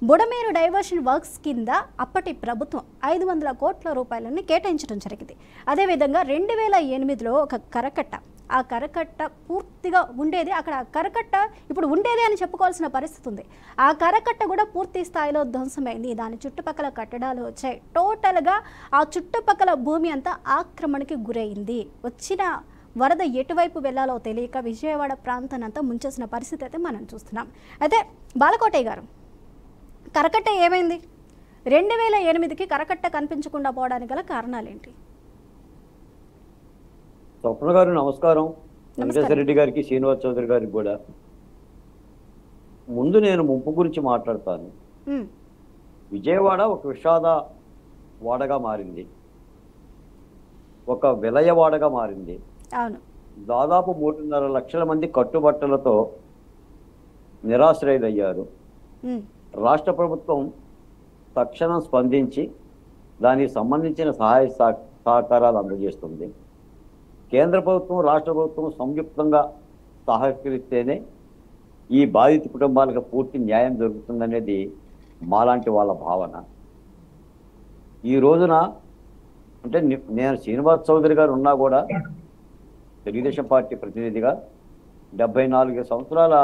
బుడమేరు డైవర్షన్ వర్క్స్ కింద అప్పటి ప్రభుత్వం 500 కోట్ల రూపాయలని కేటాయించడం జరిగింది. అదేవిధంగా 2008లో ఒక కరకట్ట, ఆ కరకట్ట పూర్తిగా ఉండేది, అక్కడ కరకట్ట ఇప్పుడు ఉండేది అని చెప్పుకోవాల్సిన పరిస్థితి ఉంది. ఆ కరకట్ట కూడా పూర్తి స్థాయిలో ధ్వంసమైంది. దాని చుట్టుపక్కల కట్టడాలు వచ్చాయి. టోటల్గా ఆ చుట్టుపక్కల భూమి అంతా ఆక్రమణకి గురైంది. వచ్చిన వరద ఎటువైపు వెళ్లాలో తెలియక విజయవాడ ప్రాంతానంతా ముంచేసిన పరిస్థితి అయితే మనం చూస్తున్నాం. అయితే బాలకోటయ్య గారు, కరకట్ట ఏమైంది? 2008కి కరకట్ట కనిపించకుండా పోవడానికి గల కారణాలేంటి? స్వప్న గారు నమస్కారం. వెంకటేశ్వర రెడ్డి గారికి, శ్రీనివాస్ చౌదరి గారికి కూడా. ముందు నేను ముంపు గురించి మాట్లాడతాను. విజయవాడ ఒక విషాద వాడగా మారింది, ఒక విలయవాడగా మారింది. దాదాపు 3.5 లక్షల మంది కట్టుబట్టలతో నిరాశ్రయులయ్యారు. రాష్ట్ర ప్రభుత్వం తక్షణం స్పందించి దానికి సంబంధించిన సహాయ సహకారాలు అందజేస్తుంది. కేంద్ర ప్రభుత్వం రాష్ట్ర ప్రభుత్వం సంయుక్తంగా సహకరిస్తేనే ఈ బాధిత కుటుంబాలకు పూర్తి న్యాయం జరుగుతుందనేది మాలాంటి వాళ్ళ భావన. ఈ రోజున అంటే నేను శ్రీనివాస్ చౌదరి గారు ఉన్నా కూడా తెలుగుదేశం పార్టీ ప్రతినిధిగా 74 సంవత్సరాల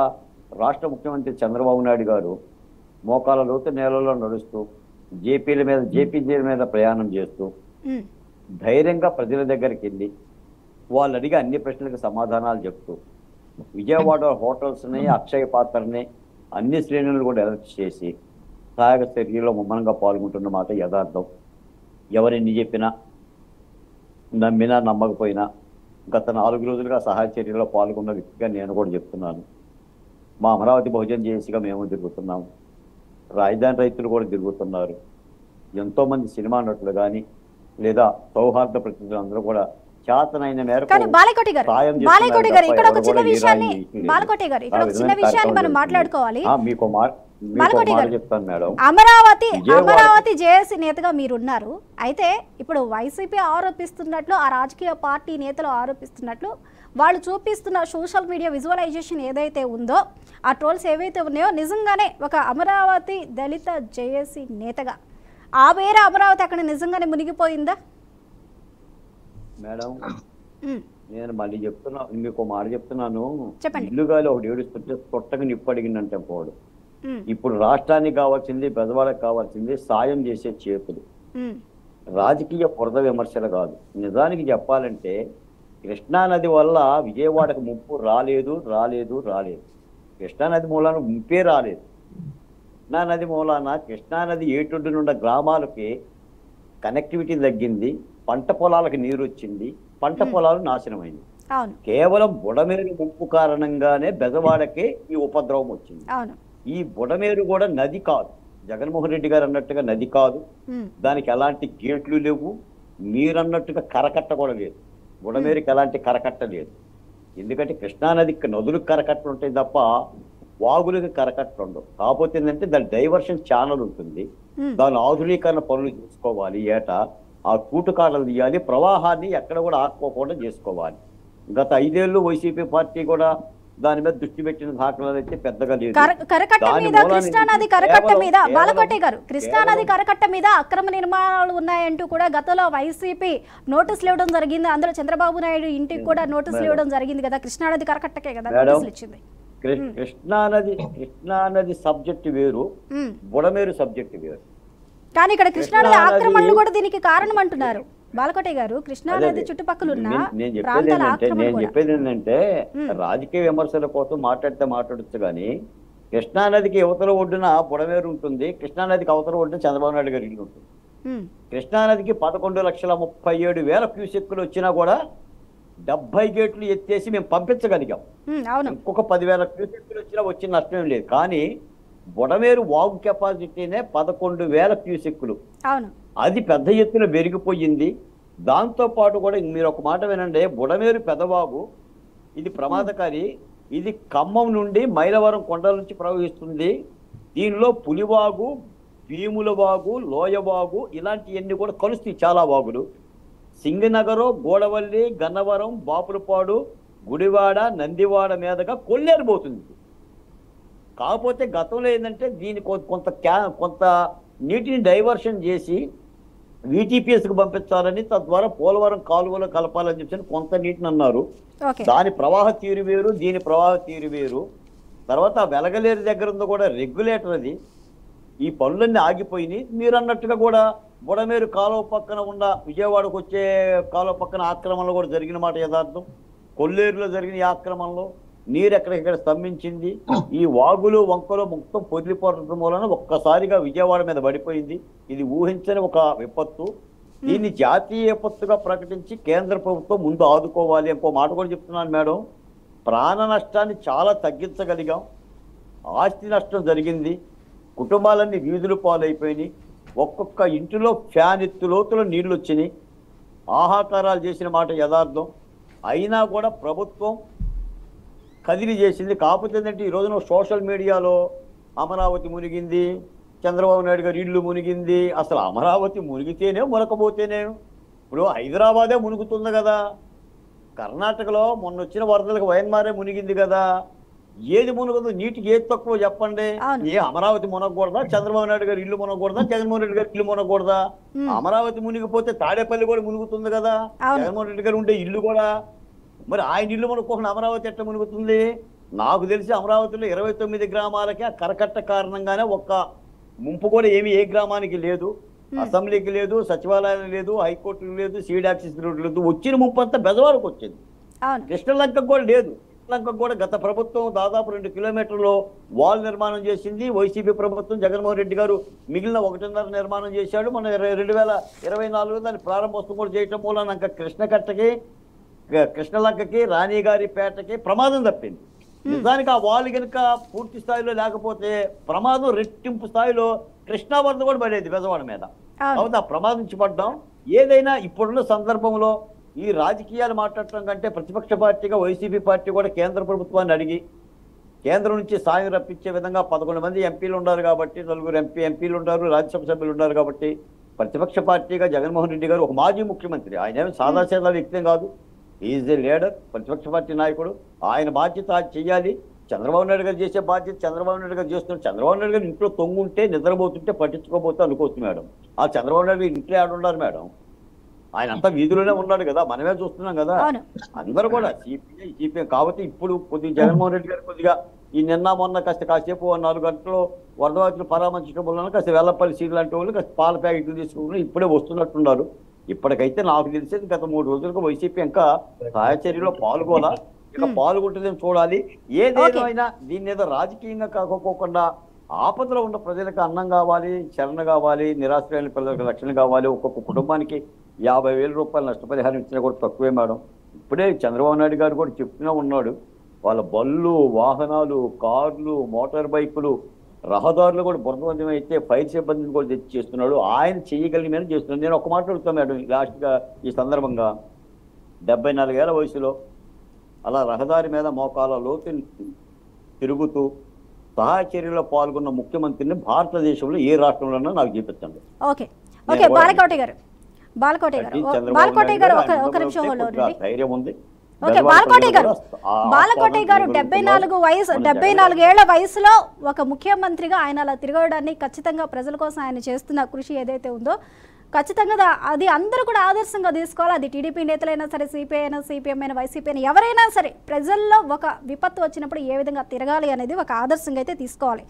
రాష్ట్ర ముఖ్యమంత్రి చంద్రబాబు నాయుడు గారు మోకాల లోతు నేలలో నడుస్తూ జేపీజీల మీద ప్రయాణం చేస్తూ ధైర్యంగా ప్రజల దగ్గరికి వెళ్ళి వాళ్ళు అడిగే అన్ని ప్రశ్నలకు సమాధానాలు చెప్తూ విజయవాడ హోటల్స్ని, అక్షయ పాత్రని అన్ని శ్రేణులను కూడా అరెస్ట్ చేసి సహాయక చర్యలో ముమ్మనంగా పాల్గొంటున్న మాట యథార్థం. ఎవరెన్ని చెప్పినా, నమ్మినా నమ్మకపోయినా గత 4 రోజులుగా సహాయ చర్యలో పాల్గొన్న వ్యక్తిగా నేను కూడా చెప్తున్నాను. మా అమరావతి బహుజన్ జేఏసీగా మేము తిరుగుతున్నాం, రాజధాని రైతులు కూడా తిరుగుతున్నారు, ఎంతో మంది సినిమా నటులు కానీ లేదా సౌహార్ద ప్రతినిధులు అందరూ కూడా చేతనైన మేరకు కానీ బాలకోటి గారు సాయం బాలకోటి గారు ఇక్కడ ఒక చేస్తున్నారు. చిన్న ఎవరు కూడా విషయాన్ని ఈ రాయి బాలకోటి గారు ఇక్కడ ఒక చిన్న విధమైన విషయాన్ని మనం కార్యక్రమం మాట్లాడుకోవాలి. మీకు మాట బాలకోటి గారు చెప్తాను మేడం. అమరావతి జేఏసీ నేతగా మీరున్నారు. అయితే ఇప్పుడు వైసీపీ ఆరోపిస్తున్నట్లు, ఆ రాజకీయ పార్టీ నేతలు ఆరోపిస్తున్నట్లు, వాళ్ళు చూపిస్తున్న సోషల్ మీడియా విజువలైజేషన్ ఏదైతే ఉందో, ఆ ట్రోల్స్ ఏవైతే ఉన్నాయో, నిజంగానే ఒక అమరావతి దళిత జేఏసీ నేతగా ఆ వేరే అమరావతి అక్కడ నిజంగానే మునిగిపోయిందా? మేడం ఉమ్, నేను మళ్ళీ చెప్తున్నా, మీకు మాట చెప్తున్నాను. చెప్పండి. ఇల్లుగాలి ఒకటి ఏడుస్తుంటే తొట్టగా నిప్పు అడిగిందంటే పోడు. ఉమ్, ఇప్పుడు రాష్ట్రానికి కావాల్సింది, పెదవాళ్ళకి కావాల్సింది సాయం చేసే చేతులు, ఉమ్, రాజకీయ బురద విమర్శలు కాదు. నిజానికి చెప్పాలంటే కృష్ణానది వల్ల విజయవాడకు ముప్పు రాలేదు. కృష్ణానది మూలాన ముప్పే రాలేదు. కృష్ణానది మూలాన కృష్ణానది ఏటొడ్డునున్న గ్రామాలకి కనెక్టివిటీ తగ్గింది, పంట పొలాలకు నీరు వచ్చింది, పంట పొలాలు నాశనమైంది. అవును కేవలం బుడమేరు ముప్పు కారణంగానే బెజవాడకి ఈ ఉపద్రవం వచ్చింది. అవును ఈ బుడమేరు కూడా నది కాదు, జగన్మోహన్ రెడ్డి గారు అన్నట్టుగా నది కాదు, ఉమ్, దానికి ఎలాంటి గేట్లు లేవు, మీరన్నట్టుగా కరకట్ట కూడా లేదు. బుడమేరుకి ఎలాంటి కరకట్ట లేదు. ఎందుకంటే కృష్ణానదికి నదులకు కరకట్టలు ఉంటాయి తప్ప వాగులకి కరకట్టలు ఉండవు. కాకపోతే ఏంటంటే దాని డైవర్షన్ ఛానల్ ఉంటుంది, ఉమ్, దాని ఆధునీకరణ పనులు చేసుకోవాలి, ఏటా ఆ కూటుకాడలు తీయాలి, ప్రవాహాన్ని ఎక్కడ కూడా ఆపుకోకుండా చేసుకోవాలి. గత 5 ఏళ్ళు వైసీపీ పార్టీ కూడా దాని మీద దృష్టి పెట్టిన దాఖలాలు అయితే పెద్దగా లేదు. కరకట్ట దాని మీద, మూలాన కృష్ణానది ఇది కరకట్ట మీద, కేవలం- బాలకోటి గారు కృష్ణానది కరకట్ట మీద అక్రమ నిర్మాణాలు ఉన్నాయంటూ కూడా గతంలో వైసీపీ నోటీసులు ఇవ్వడం జరిగింది. అందులో చంద్రబాబు నాయుడు ఇంటికి కూడా నోటీసులు ఇవ్వడం జరిగింది కదా. కృష్ణానది కరకట్టకే కదా మేడం, నోటీసులు ఇచ్చింది. కృష్ణానది సబ్జెక్ట్ వేరు, ఉమ్. బుడమేరు సబ్జెక్ట్ వేరు. కానీ ఇక్కడ కృష్ణానది కృష్ణానది- ఆక్రమణలు కూడా దీనికి కారణం అంటున్నారు బాలకోటి గారు. కృష్ణానది చుట్టుపక్కల ఉన్న నేను ప్రాంతాల ఆక్రమణ కూడా. చెప్పేది ఏంటంటే రాజకీయ విమర్శల కోసం మాట్లాడచ్చు కానీ కృష్ణానదికి యువతల ఒడ్డున బుడమేరు ఉంటుంది, కృష్ణానదికి అవతల ఒడ్డున చంద్రబాబు నాయుడు గారి ఇల్లు ఉంటుంది. ఉమ్, కృష్ణానదికి 11,37,000 క్యూసెక్కులు వచ్చినా కూడా 70 గేట్లు ఎత్తేసి మేము పంపించగలిగాం. ఉమ్, అవును ఇంకొక 10,000 క్యూసెక్కులు వచ్చినా వచ్చిన నష్టం లేదు. కానీ బుడమేరు వాగు కెపాసిటీనే 11,000 క్యూసెక్కులు, అవును అది పెద్ద ఎత్తున పెరిగిపోయింది. దాంతో పాటు కూడా మీరు ఒక మాట వినండి, బుడమేరు పెదవాగు ఇది ప్రమాదకారి. ఇది ఖమ్మం నుండి మైలవరం కొండల నుంచి ప్రవహిస్తుంది. దీనిలో పులివాగు, భీముల వాగు, లోయవాగు ఇలాంటివన్నీ కూడా కలుస్తాయి, చాలా వాగులు. సింగనగరు, గోడవల్లి, గన్నవరం, బాపులపాడు, గుడివాడ, నందివాడ మీదగా కొల్లేరు పోతుంది. కాకపోతే గతంలో ఏంటంటే దీన్ని కొంత నీటిని డైవర్షన్ చేసి VTPSకు పంపించాలని, తద్వారా పోలవరం కాలువలో కలపాలని చెప్పి కొంత నీటిని అన్నారు. ఓకే దాని ప్రవాహ తీరు వేరు, దీని ప్రవాహ తీరు వేరు. తర్వాత వెలగలేరు దగ్గర ఉంది కూడా రెగ్యులేటర్ అది. ఈ పనులన్నీ ఆగిపోయినాయి. మీరు అన్నట్టుగా కూడా బుడమేరు కాలువ పక్కన ఉన్న విజయవాడకు వచ్చే కాలువ పక్కన ఆక్రమణలు కూడా జరిగిన మాట యథార్థం. కొల్లేరులో జరిగిన ఈ ఆక్రమణలో నీరు ఎక్కడికెక్కడ స్తంభించింది. ఈ వాగులు వంకలు మొత్తం పొదిలిపోవడం మూలన ఒక్కసారిగా విజయవాడ మీద పడిపోయింది. ఇది ఊహించని ఒక విపత్తు. దీన్ని జాతీయ విపత్తుగా ప్రకటించి కేంద్ర ప్రభుత్వం ముందు ఆదుకోవాలి. ఇంకో మాట కూడా చెప్తున్నాను మేడం, ప్రాణ నష్టాన్ని చాలా తగ్గించగలిగాం. ఆస్తి నష్టం జరిగింది, కుటుంబాలన్నీ వీధులు పాలైపోయినాయి. ఒక్కొక్క ఇంటిలో ఫ్యాన్ ఎత్తు లోతులో నీళ్లు వచ్చినాయి. ఆహాకారాలు చేసిన మాట యథార్థం. అయినా కూడా ప్రభుత్వం కదిలి చేసింది. కాకపోతే ఏంటంటే ఈ రోజున సోషల్ మీడియాలో అమరావతి మునిగింది, చంద్రబాబు నాయుడు గారి ఇల్లు మునిగింది. అసలు అమరావతి మునిగితేనే మునకపోతేనే. ఇప్పుడు హైదరాబాదే మునుగుతుంది కదా, కర్ణాటకలో మొన్న వచ్చిన వరదలకు వయన్మారే మునిగింది కదా. ఏది మునుగుతుందో, నీటికి ఏది తక్కువ చెప్పండి. ఏ అమరావతి మునగకూడదా, చంద్రబాబు నాయుడు గారి ఇల్లు మునగకూడదా, జగన్మోహన్ రెడ్డి గారి ఇల్లు మునగకూడదా? అమరావతి మునిగిపోతే తాడేపల్లి కూడా మునుగుతుంది కదా, జగన్మోహన్ రెడ్డి గారు ఉండే ఇల్లు కూడా. మరి ఆయన ఇల్లు మునుకోకుండా అమరావతి ఎట్లా మునుగుతుంది? నాకు తెలిసి అమరావతిలో 29 గ్రామాలకి ఆ కరకట్ట కారణంగానే ఒక్క ముంపు కూడా ఏ గ్రామానికి లేదు. అసెంబ్లీకి లేదు, సచివాలయం లేదు, హైకోర్టు లేదు, సీడ్ యాక్సిస్ రోడ్డు లేదు. వచ్చిన ముంపు అంతా బెజవాడకు వచ్చింది. కృష్ణలంకకు కూడా లేదు. కృష్ణలంకకు కూడా గత ప్రభుత్వం దాదాపు 2 కిలోమీటర్లు వాల్ నిర్మాణం చేసింది. వైసీపీ ప్రభుత్వం జగన్మోహన్ రెడ్డి గారు మిగిలిన 1.5 నిర్మాణం చేశాడు. మన 2024 దాన్ని ప్రారంభోత్సవం కూడా చేయటం మూలన కృష్ణకట్టకి కృష్ణలంకకి రాణిగారిపేటకి ప్రమాదం తప్పింది. నిజానికి ఆ వాళ్ళు కనుక పూర్తి స్థాయిలో లేకపోతే ప్రమాదం రెట్టింపు స్థాయిలో కృష్ణా వరద కూడా పడేది బెజవాడ మీద. అవును, ఆ ప్రమాదం నుంచి పడ్డాం. ఏదైనా ఇప్పుడున్న సందర్భంలో ఈ రాజకీయాలు మాట్లాడటం కంటే ప్రతిపక్ష పార్టీగా వైసీపీ పార్టీ కూడా కేంద్ర ప్రభుత్వాన్ని అడిగి కేంద్రం నుంచి సాయం రప్పించే విధంగా 11 మంది ఎంపీలు ఉన్నారు కాబట్టి, 4 ఎంపీలు ఉన్నారు, రాజ్యసభ సభ్యులు ఉన్నారు కాబట్టి ప్రతిపక్ష పార్టీగా జగన్మోహన్ రెడ్డి గారు ఒక మాజీ ముఖ్యమంత్రి, ఆయన ఏమి సాదాసీదా వ్యక్తి కాదు, ఈజ్ ఏ లీడర్, ప్రతిపక్ష పార్టీ నాయకుడు. ఆయన బాధ్యత చెయ్యాలి. చంద్రబాబు నాయుడు గారు చేసే బాధ్యత చంద్రబాబు నాయుడు గారు చేస్తున్నారు. చంద్రబాబు నాయుడు గారు ఇంట్లో తొంగుంటే నిద్రపోతుంటే పట్టించుకోబోతే అనుకోవచ్చు మేడం. ఆ చంద్రబాబు నాయుడు గారు ఇంట్లో ఆడున్నారు మేడం, ఆయన అంతా వీధిలోనే ఉన్నాడు కదా, మనమే చూస్తున్నాం కదా. అందరూ కూడా సిపిఐ కాబట్టి ఇప్పుడు కొద్దిగా జగన్మోహన్ రెడ్డి గారు కొద్దిగా ఈ నిన్న మొన్న కాసేపు 4 గంటలు వరదవాసులు పరామర్శించడం వలన కాస్త వెల్లపల్లి సీట్లు లాంటి వాళ్ళు కాస్త పాల ప్యాకెట్లు తీసుకుని ఇప్పుడే వస్తున్నట్టున్నారు. ఇప్పటికైతే నాకు తెలిసేది గత 3 రోజులకు వైసీపీ ఇంకా సహాయచర్యలో పాల్గొనాలా, ఇక పాల్గొంటుందని చూడాలి. ఏదేమైనా దీన్ని ఏదో రాజకీయంగా కాకపోకుండా ఆపదలో ఉన్న ప్రజలకు అన్నం కావాలి, శరణ కావాలి, నిరాశ్రయాల ప్రజలకు రక్షణ కావాలి. ఒక్కొక్క కుటుంబానికి 50,000 రూపాయలు నష్టపరిహారం ఇచ్చినా కూడా తక్కువే మేడం. ఇప్పుడే చంద్రబాబు నాయుడు గారు కూడా చెప్తూనే ఉన్నాడు, వాళ్ళ బళ్ళు, వాహనాలు, కార్లు, మోటార్ బైకులు, రహదారులు కూడా బృందవంతం అయితే ఫైర్ సిబ్బందిని కూడా తెచ్చి చేస్తున్నాడు. ఆయన చేయగలిగిన మీద చేస్తున్నాడు. నేను ఒక మాట అడుగుతాను మేడం లాస్ట్గా ఈ సందర్భంగా, 74 ఏళ్ల వయసులో అలా రహదారి మీద మోకాల లోతు తిరుగుతూ సహాయ చర్యలో పాల్గొన్న ముఖ్యమంత్రిని భారతదేశంలో ఏ రాష్ట్రంలోనో నాకు చూపించండి. ఓకే ఓకే బాలకోటి గారు ఒక నిమిషం ధైర్యం ఉంది. ఓకే బాలకోటి గారు 74 ఏళ్ల వయసులో ఒక ముఖ్యమంత్రిగా ఆయన అలా తిరగడాన్ని ఖచ్చితంగా ప్రజల కోసం ఆయన చేస్తున్న కృషి ఏదైతే ఉందో ఖచ్చితంగా అది అందరూ కూడా ఆదర్శంగా తీసుకోవాలి. అది టీడీపీ నేతలైనా సరే, సిపిఐ అయినా, సిపిఎం అయినా, వైసీపీ అయినా, ఎవరైనా సరే ప్రజల్లో ఒక విపత్తు వచ్చినప్పుడు ఏ విధంగా తిరగాలి అనేది ఒక ఆదర్శంగా అయితే తీసుకోవాలి.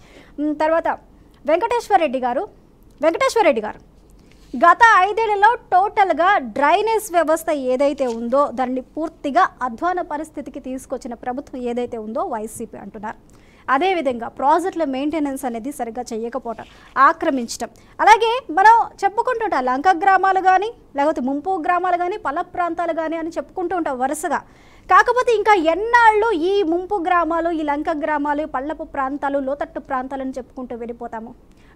తర్వాత వెంకటేశ్వర రెడ్డి గారు గత 5 ఏళ్లలో టోటల్గా డ్రైనేజ్ వ్యవస్థ ఏదైతే ఉందో దాన్ని పూర్తిగా అధ్వాన పరిస్థితికి తీసుకొచ్చిన ప్రభుత్వం ఏదైతే ఉందో వైసీపీ అంటున్నారు. అదేవిధంగా ప్రాజెక్టుల మెయింటెనెన్స్ అనేది సరిగ్గా చేయకపోవటం, ఆక్రమించడం, అలాగే మనం చెప్పుకుంటుంటాం లంక గ్రామాలు కానీ లేకపోతే ముంపు గ్రామాలు కానీ పల్ల ప్రాంతాలు కానీ అని చెప్పుకుంటూ ఉంటాం వరుసగా. కాకపోతే ఇంకా ఎన్నాళ్ళు ఈ ముంపు గ్రామాలు, ఈ లంక గ్రామాలు, పల్లపు ప్రాంతాలు, లోతట్టు ప్రాంతాలను చెప్పుకుంటూ వెళ్ళిపోతాము?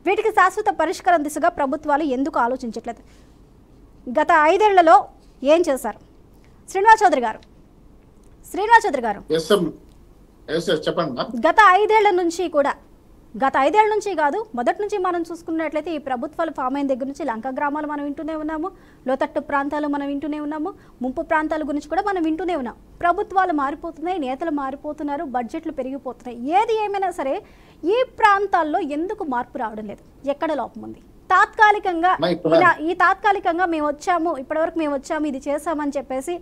వీటికి శాశ్వత పరిష్కారం దిశగా ప్రభుత్వాలు ఎందుకు ఆలోచించట్లేదు? గత 5 ఏళ్లలో ఏం చేశారు? శ్రీనివాస్ చౌదరి గారు గత 5 ఏళ్ల నుంచి కాదు, మొదటి నుంచి మనం చూసుకున్నట్లయితే ఈ ప్రభుత్వాలు ఫామ్ అయిన దగ్గర నుంచి లంక గ్రామాలు మనం వింటూనే ఉన్నాము, లోతట్టు ప్రాంతాలు మనం వింటూనే ఉన్నాము, ముంపు ప్రాంతాల గురించి కూడా మనం వింటూనే ఉన్నాం. ప్రభుత్వాలు మారిపోతున్నాయి, నేతలు మారిపోతున్నారు, బడ్జెట్లు పెరిగిపోతున్నాయి. ఏది ఏమైనా సరే ఈ ప్రాంతాల్లో ఎందుకు మార్పు రావడం లేదు? ఎక్కడ లోపం ఉంది? తాత్కాలికంగా మేము వచ్చాము, ఇప్పటివరకు మేము వచ్చాము, ఇది చేశామని చెప్పేసి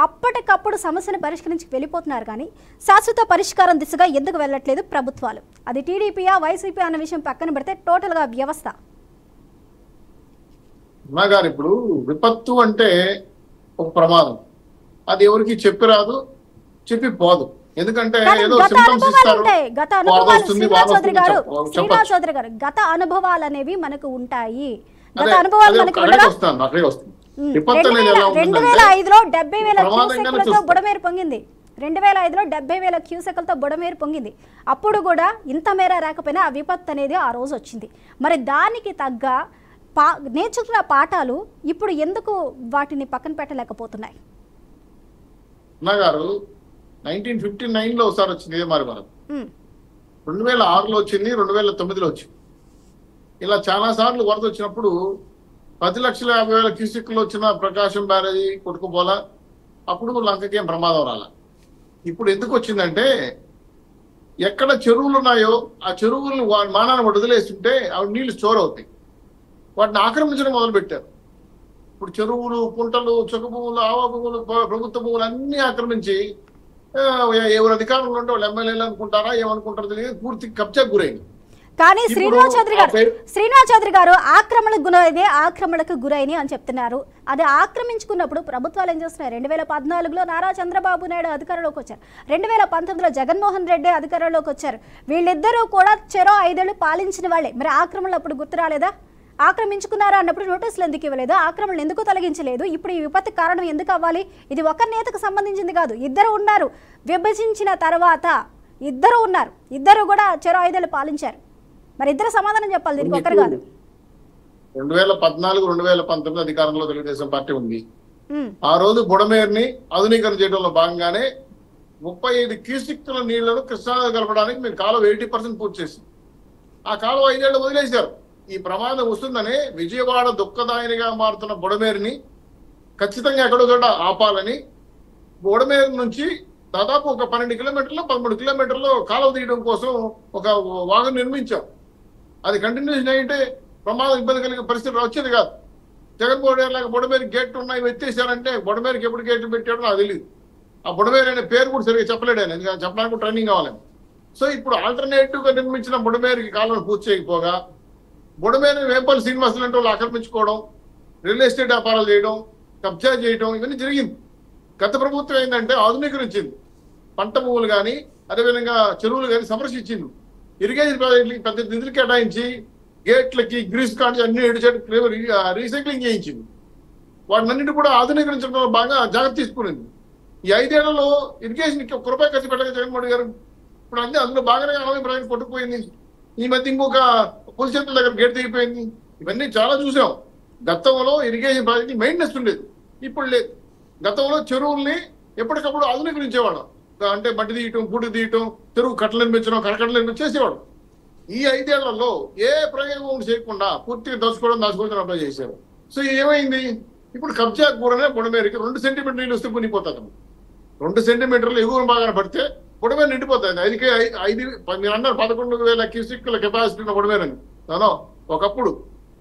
అప్పటికప్పుడు సమస్యను పరిష్కరించి వెళ్ళిపోతున్నారు. కానీ శాశ్వత పరిష్కారం దిశగా ఎందుకు వెళ్ళట్లేదు ప్రభుత్వాలు? అది టీడీపీయా, వైసీపీ అన్న విషయం పక్కన పెడితే టోటల్గా వ్యవస్థ. ఇప్పుడు విపత్తు అంటే ఒక ప్రమాదం, అది ఎవరికి చెప్పిరాదు, చెప్పిపోదు. ఎందుకంటే గత అనుభవాలు అనేవి మనకు ఉంటాయి. గత అనుభవాలు మనకు 2005లో 70,000 క్యూసెక్లతో బుడమేరు పొంగింది. 2005లో 70,000 క్యూసెక్లతో బుడమేరు పొంగింది. అప్పుడు కూడా ఇంత మేర రాకపోయినా ఆ విపత్తు అనేది ఆ రోజు వచ్చింది. మరి దానికి తగ్గ నేర్చుకున్న పాఠాలు ఇప్పుడు ఎందుకు వాటిని పక్కన పెట్టలేకపోతున్నాయి? 1959లో ఒకసారి వచ్చింది ఇదే మరి, మనకు 2006లో వచ్చింది, 2009లో వచ్చింది. ఇలా చాలా సార్లు వరద వచ్చినప్పుడు 10,50,000 క్యూసెక్లు వచ్చిన ప్రకాశం బ్యారేజీ కొట్టుకుపోలా, అప్పుడు లంకకి ఏం ప్రమాదం రాల. ఇప్పుడు ఎందుకు వచ్చిందంటే ఎక్కడ చెరువులు ఉన్నాయో ఆ చెరువులను మానాన్ని వదిలేస్తుంటే అవి నీళ్లు స్టోర్ అవుతాయి, వాటిని ఆక్రమించడం మొదలు పెట్టారు. ఇప్పుడు చెరువులు, కుంటలు, చొక్క భూములు, ఆవా భూములు, ప్రభుత్వ భూములు అన్ని ఆక్రమించి ఎవరు అధికారంలో ఉంటే వాళ్ళు ఎమ్మెల్యేలు అనుకుంటారా ఏమనుకుంటారో తెలియదు, పూర్తి కబ్జాకు గురైంది. కానీ శ్రీనివాస్ చౌదరి గారు ఆక్రమణకు గురైంది అని చెప్తున్నారు. అది ఆక్రమించుకున్నప్పుడు ప్రభుత్వాలు ఏం చేస్తున్నాయి? 2014లో నారా చంద్రబాబు నాయుడు అధికారంలోకి వచ్చారు, 2019లో జగన్మోహన్ రెడ్డి అధికారంలోకి వచ్చారు. వీళ్ళిద్దరూ కూడా చెరో 5 ఏళ్లు పాలించిన వాళ్ళే. మరి ఆక్రమణలు అప్పుడు గుర్తు రాలేదా? ఆక్రమించుకున్నారా అన్నప్పుడు నోటీసులు ఎందుకు ఇవ్వలేదు, ఆక్రమణలు ఎందుకు తొలగించలేదు, ఇప్పుడు ఈ విపత్తు కారణం ఎందుకు అవ్వాలి? ఇది ఒక నేతకు సంబంధించింది కాదు, ఇద్దరు ఉన్నారు. విభజించిన తర్వాత ఇద్దరు ఉన్నారు, ఇద్దరు కూడా చెరో 5 ఏళ్ళు పాలించారు. మరి ఇద్దరు సమాధానం చెప్పాలి, దీనికి ఒకరు కాదు. 2014, 2019 అధికారంలో తెలుగుదేశం పార్టీ ఉంది. ఆ రోజు బుడమేరుని ఆధునీకరణ చేయడంలో భాగంగానే 35 క్యూసెక్కుల నీళ్లను కృష్ణానది కలపడానికి మేము కాలువ 80% పూర్తి చేసింది. ఆ కాలువ 5 ఏళ్ళు వదిలేశారు. ఈ ప్రమాదం వస్తుందని విజయవాడ దుఃఖదాయనిగా మారుతున్న బుడమేరుని ఖచ్చితంగా ఎక్కడో చోట ఆపాలని బుడమేరు నుంచి దాదాపు ఒక 12 కిలోమీటర్లు 13 కిలోమీటర్లు కాలువ తీయడం కోసం ఒక వాగం నిర్మించాం. అది కంటిన్యూషన్ అయితే ప్రమాదం ఇబ్బంది కలిగే పరిస్థితి వచ్చేది కాదు. జగన్మోహన్ రెడ్డి లాగా బుడమేరు గేట్లు ఉన్నాయి ఎత్తేసారంటే బుడమేరుకి ఎప్పుడు గేట్లు పెట్టాడో నాకు తెలియదు. ఆ బుడమేరు అనే పేరు కూడా సరిగ్గా చెప్పలేడు ఆయన, ఎందుకంటే చెప్పడానికి ట్రైనింగ్ కావాలి. సో ఇప్పుడు ఆల్టర్నేటివ్ గా నిర్మించిన బుడమేరుకి కాలువను పూర్తి చేయకపోగా బుడమేరు వేంపల్లి శ్రీనివాసులు అంటే వాళ్ళు ఆక్రమించుకోవడం, రియల్ ఎస్టేట్ వ్యాపారాలు చేయడం, కబ్జా చేయడం ఇవన్నీ జరిగింది. గత ప్రభుత్వం ఏంటంటే ఆధునీకరించింది, పంట భూములు కానీ అదేవిధంగా చెరువులు కానీ సంరక్షించింది, ఇరిగేషన్ ప్రాజెక్టులకి పెద్ద నిధులు కేటాయించి గేట్లకి గ్రీస్ కార్డ్స్ అన్ని రీసైక్లింగ్ చేయించింది. వాటినన్నింటి కూడా ఆధునీకరించడంలో బాగా జాగ్రత్త తీసుకునింది. ఈ 5 ఏళ్లలో ఇరిగేషన్కి 1 రూపాయి ఖర్చు పెట్టక జగన్మోహన్ గారు ఇప్పుడు అందులో బాగానే 40 ప్రాజెక్ట్ కొట్టుకుపోయింది. ఈ మధ్య ఇంకొక పులి చేతుల దగ్గర గేట్ దిగిపోయింది. ఇవన్నీ చాలా చూసాం. గతంలో ఇరిగేషన్ ప్రాజెక్ట్ మెయింటెనెన్స్ ఉండేది, ఇప్పుడు లేదు. గతంలో చెరువుల్ని ఎప్పటికప్పుడు ఆధునీకరించేవాడు, అంటే మట్టి తీయటం, పూడి తీయటం, చెరువు కట్టలు నిర్మించడం, కరకట్టలు నిర్మించి చేసేవాడు. ఈ 5 ఏళ్లలో ఏ ప్రయోగం చేయకుండా పూర్తిగా దాచుకోవడం అప్లై చేశారు. సో ఏమైంది, ఇప్పుడు కబ్జా కూరనే బుడమేరుకి 2 సెంటీమీటర్ నీళ్ళు వస్తే మునిగిపోతుంది. 2 సెంటీమీటర్లు ఎగువన బాగా పడితే బుడమేరు నిండిపోతుంది. 5 మీరు అన్నారు 11,000 క్యూసెక్కుల కెపాసిటీ ఉన్న బుడమేరు అని. ఒకప్పుడు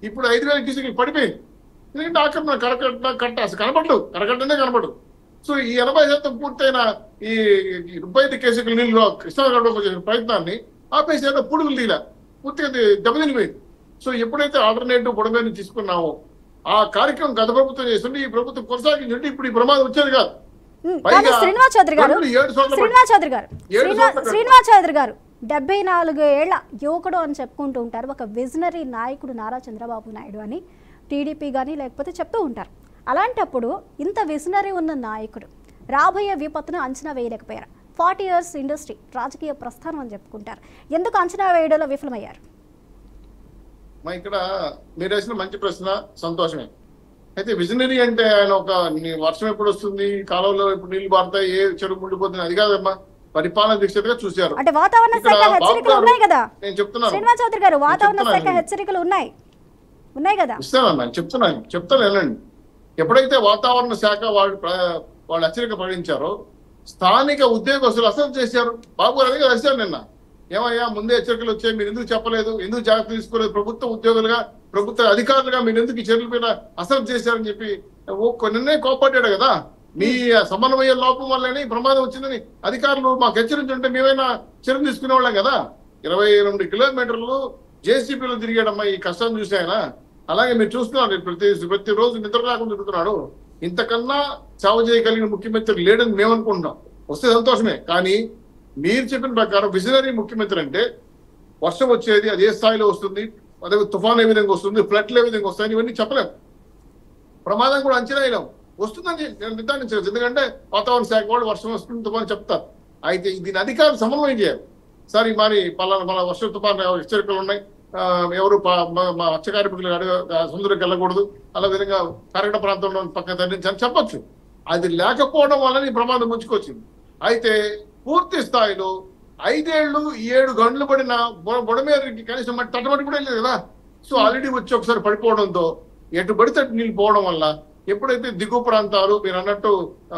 ఇప్పుడు 5,000 క్యూసెక్కులు పడిపోయింది. ఎందుకంటే ఆక్రమణ కట్ట అసలు కనపడలేదు, కరకట్టనే కనపడదు. సో ఈ 80% పూర్తయిన ఈ 35 క్యూసెక్కుల నీళ్ళు కృష్ణానది చేసిన ప్రయత్నాన్ని ఆపేసి పుడుగులు తీలా పూర్తిగా దెబ్బతినిపోయింది. సో ఎప్పుడైతే ఆల్టర్నేటివ్ బుడమేరుని తీసుకున్నామో ఆ కార్యక్రమం గత ప్రభుత్వం చేస్తుంటే ఈ ప్రభుత్వం కొనసాగించుంటే ఇప్పుడు ఈ ప్రమాదం వచ్చేది కాదు. శ్రీనివాస్ చౌదరి గారు 74 ఏళ్ల యువకుడు అని చెప్పుకుంటూ ఉంటారు. ఒక విజనరీ నాయకుడు నారా చంద్రబాబు నాయుడు అని టీడీపీ కానీ లేకపోతే చెప్తూ ఉంటారు. అలాంటప్పుడు ఇంత విజనరీ ఉన్న నాయకుడు రాబోయే విపత్తును అంచనా వేయలేకపోయారు. 40 years ఇండస్ట్రీ రాజకీయ ప్రస్థానం అని చెప్పుకుంటారు. ఎందుకు అంచనా వేయడంలో విఫలమయ్యారు? ఇక్కడ మీరు వేసిన మంచి ప్రశ్న, సంతోషమే. అయితే విజనరీ అంటే ఆయన ఒక వర్షం ఎప్పుడు వస్తుంది, కాలంలో ఇప్పుడు నీళ్లు పారుతాయి, ఏ చెరువు ముండిపోతుంది అది కాదమ్మా. పరిపాలన దీక్షగా చూశారు. అంటే వాతావరణ శాఖ హెచ్చరికలు ఉన్నాయి కదా, నేను చెప్తున్నాను శ్రీనివాస్ చౌదరి గారు, వాతావరణ శాఖ హెచ్చరికలు ఉన్నాయి కదా. చెప్తాను వెళ్ళండి. ఎప్పుడైతే వాతావరణ శాఖ వాళ్ళు హెచ్చరిక ప్రకటించారో స్థానిక ఉద్యోగస్తులు అసలు చేశారు. బాబు గారు అదే రాశారు నిన్న, ఏమయ్యా ముందే హెచ్చరికలు వచ్చాయి, మీరు ఎందుకు చెప్పలేదు, ఎందుకు జాగ్రత్త తీసుకోలేదు, ప్రభుత్వ ఉద్యోగులుగా ప్రభుత్వ అధికారులుగా మీరు ఎందుకు ఈ చర్యల మీద అసలు చేశారని చెప్పి నిన్నే కోపడ్డాడు కదా. మీ సమన్వయ లోపం వల్లనే ప్రమాదం వచ్చిందని అధికారులు మాకు హెచ్చరించుంటే మేమైనా చర్యలు తీసుకునే వాళ్ళం కదా. 22 కిలోమీటర్లు జేసీబీలో తిరిగాడమ్మా ఈ కష్టం చూసి ఆయన. అలాగే మీరు చూస్తున్నారు ప్రతిరోజు నిద్ర రాకుండా తిరుగుతున్నాడు. ఇంతకన్నా సేవ చేయగలిగిన ముఖ్యమంత్రి లేడని మేము అనుకుంటున్నాం. వస్తే సంతోషమే, కానీ మీరు చెప్పిన ప్రకారం విజనరీ ముఖ్యమంత్రి అంటే వర్షం వచ్చేది అది ఏ స్థాయిలో వస్తుంది, అదే తుఫాన్ ఏ విధంగా వస్తుంది, ఫ్లడ్లు ఏ విధంగా వస్తాయని ఇవన్నీ చెప్పలేము. ప్రమాదం కూడా అంచనా వేయలేం. వస్తుందని నిర్ధారించవచ్చు, ఎందుకంటే వాతావరణ శాఖ వాళ్ళు వర్షం వస్తుంది తుఫాన్ చెప్తారు. అయితే దీని అధికారులు సమన్వయం చేయాలి. సరే మరి పలానా వర్షం తుఫాన్ హెచ్చరికలు ఉన్నాయి, ఎవరు మా మత్స్యకార్మికులు సముద్రంకి వెళ్ళకూడదు, అలా విధంగా కరకట ప్రాంతంలో పక్కన తరలించని చెప్పొచ్చు. అది లేకపోవడం వల్ల ఈ ప్రమాదం ముంచుకొచ్చింది. అయితే పూర్తి స్థాయిలో 5 ఏళ్ళు 7 గంటలు పడిన బుడమేరుకి కనీసం మట్టి తట్టబడి కూడా లేదు కదా. సో ఆల్రెడీ వచ్చి ఒకసారి పడిపోవడంతో ఎటు పడితే నీళ్ళు పోవడం వల్ల ఎప్పుడైతే దిగువ ప్రాంతాలు మీరు అన్నట్టు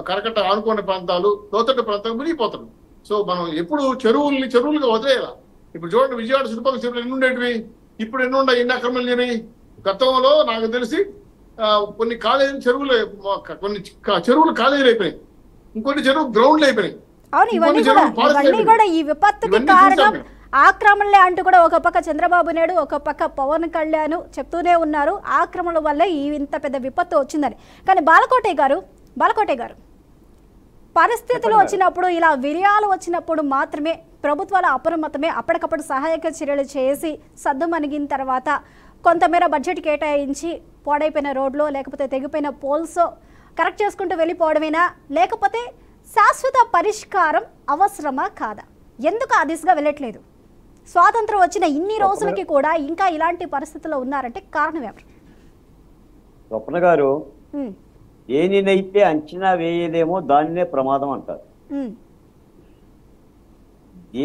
కరకట్ట ఆనుకునే ప్రాంతాలు లోతట్టు ప్రాంతాలు మునిగిపోతారు. సో మనం ఎప్పుడు చెరువులుగా వదిలేయాలి. ఇప్పుడు చూడండి, విజయవాడ చుట్టుపక్కల చెరువులు ఎన్ని ఉండేటివి, ఇప్పుడు ఎన్ని ఉన్నాయి, ఎన్ని అక్రమాలు జరిగినాయి. గతంలో నాకు తెలిసి కొన్ని చెరువులు కాలేజీలు అయిపోయినాయి, ఇంకొన్ని చెరువు గ్రౌండ్లు అయిపోయినాయి. అవును, ఇవన్నీ కూడా ఈ విపత్తుకి కారణం ఆక్రమణలే అంటూ కూడా ఒక పక్క చంద్రబాబు నాయుడు, ఒక పక్క పవన్ కళ్యాణ్ చెప్తూనే ఉన్నారు ఆక్రమణల వల్లే ఈ ఇంత పెద్ద విపత్తు వచ్చిందని. కానీ బాలకోటే గారు పరిస్థితులు వచ్చినప్పుడు, ఇలా విర్యాలు వచ్చినప్పుడు మాత్రమే ప్రభుత్వాల అప్రమత్తమే అప్పటికప్పుడు సహాయక చర్యలు చేసి సద్దుమణిగిన తర్వాత కొంతమేర బడ్జెట్ కేటాయించి పాడైపోయిన రోడ్లు లేకపోతే తెగిపోయిన పోల్స్ కరెక్ట్ చేసుకుంటూ వెళ్ళిపోవడమేనా, లేకపోతే శాశ్వత పరిష్కారం అవసరమా కాదా? ఎందుకు ఆ దిశగా వెళ్ళట్లేదు? స్వాతంత్రం వచ్చిన ఇన్ని రోజులకి కూడా ఇంకా ఇలాంటి పరిస్థితుల్లో ఉన్నారంటే కారణం ఎవరు? స్వప్న గారు, ఏనినైతే అంచనా వేయలేమో దాన్నే ప్రమాదం అంటారు.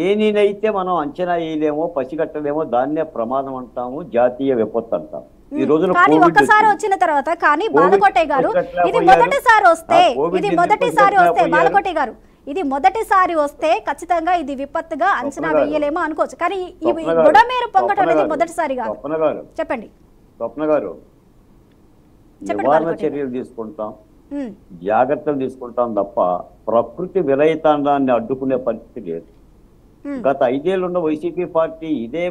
ఏనినైతే మనం అంచనా వేయలేమో పసిగట్టలేమో దాన్నే ప్రమాదం అంటాము, జాతీయ విపత్తు అంటాం. ఈ రోజున కానీ ఒక్కసారి వచ్చిన తర్వాత కానీ బాలకోటే గారు ఇది మొదటిసారి వస్తే బాలకోటే గారు ఇది మొదటిసారి వస్తే ఖచ్చితంగా ఇది విపత్తుగా అంచనా వేయలేమో అనుకోవచ్చు. కానీ ఇవి బుడమేరు పొంగటం అనేది మొదటిసారి కాదు. చెప్పండి స్వప్న గారు, నివారణ చర్యలు తీసుకుంటాం, జాగ్రత్తలు తీసుకుంటాం తప్ప ప్రకృతి విలయతాండాన్ని అడ్డుకునే పరిస్థితి లేదు. గత 5 ఏళ్లున్న వైసీపీ పార్టీ ఇదే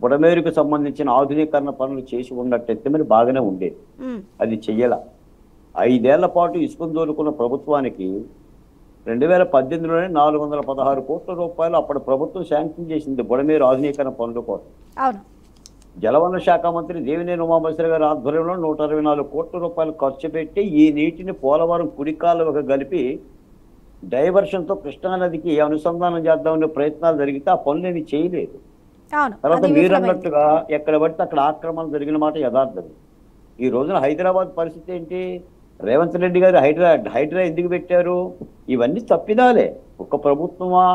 బుడమేరుకు సంబంధించిన ఆధునీకరణ పనులు చేసి ఉన్నట్టయితే మరి బాగానే ఉండేది. అది చెయ్యాల. 5 ఏళ్ల పాటు ఇసుకను దోలుకున్న ప్రభుత్వానికి 2018లోనే 416 కోట్ల రూపాయలు అప్పటి ప్రభుత్వం శాంక్షన్ చేసింది బుడమేరు ఆధునీకరణ పనుల కోసం. జలవనరుల శాఖ మంత్రి దేవినేని ఉమామహేశ్వర గారి ఆధ్వర్యంలో 124 కోట్ల రూపాయలు ఖర్చు పెట్టి ఈ నీటిని పోలవరం కుడికాలువగా కలిపి డైవర్షన్తో కృష్ణానదికి అనుసంధానం చేద్దామనే ప్రయత్నాలు జరిగితే ఆ పనులేమి చేయలేదు. తర్వాత మీరు అన్నట్టుగా ఎక్కడ పడితే అక్కడ ఆక్రమణ జరిగిన మాట యథార్థం. ఈ రోజున హైదరాబాద్ పరిస్థితి ఏంటి? రేవంత్ రెడ్డి గారు హైడ్రా ఎందుకు పెట్టారు? ఇవన్నీ తప్పిదాలే. ఒక ప్రభుత్వమా,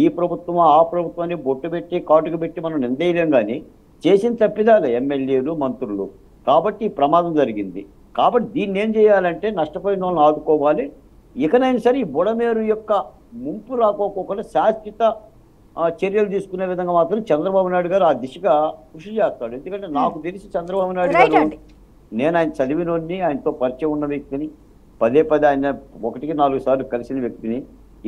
ఈ ప్రభుత్వమా, ఆ ప్రభుత్వాన్ని బొట్టు పెట్టి కాటుకు పెట్టి మనం నిందేయలేం, కానీ చేసిన తప్పిదాలే ఎమ్మెల్యేలు మంత్రులు. కాబట్టి ఈ ప్రమాదం జరిగింది. కాబట్టి దీన్ని ఏం చేయాలంటే నష్టపోయిన వాళ్ళని ఆదుకోవాలి. ఇకనైనా సరే ఈ బుడమేరు యొక్క ముంపు రాకోకుండా శాశ్వత చర్యలు తీసుకునే విధంగా మాత్రం చంద్రబాబు నాయుడు గారు ఆ దిశగా కృషి చేస్తాడు. ఎందుకంటే నాకు తెలిసి చంద్రబాబు నాయుడు గారు, నేను ఆయన చదివినోడిని, ఆయనతో పరిచయం ఉన్న వ్యక్తిని, పదే ఆయన 1-4 సార్లు కలిసిన వ్యక్తిని.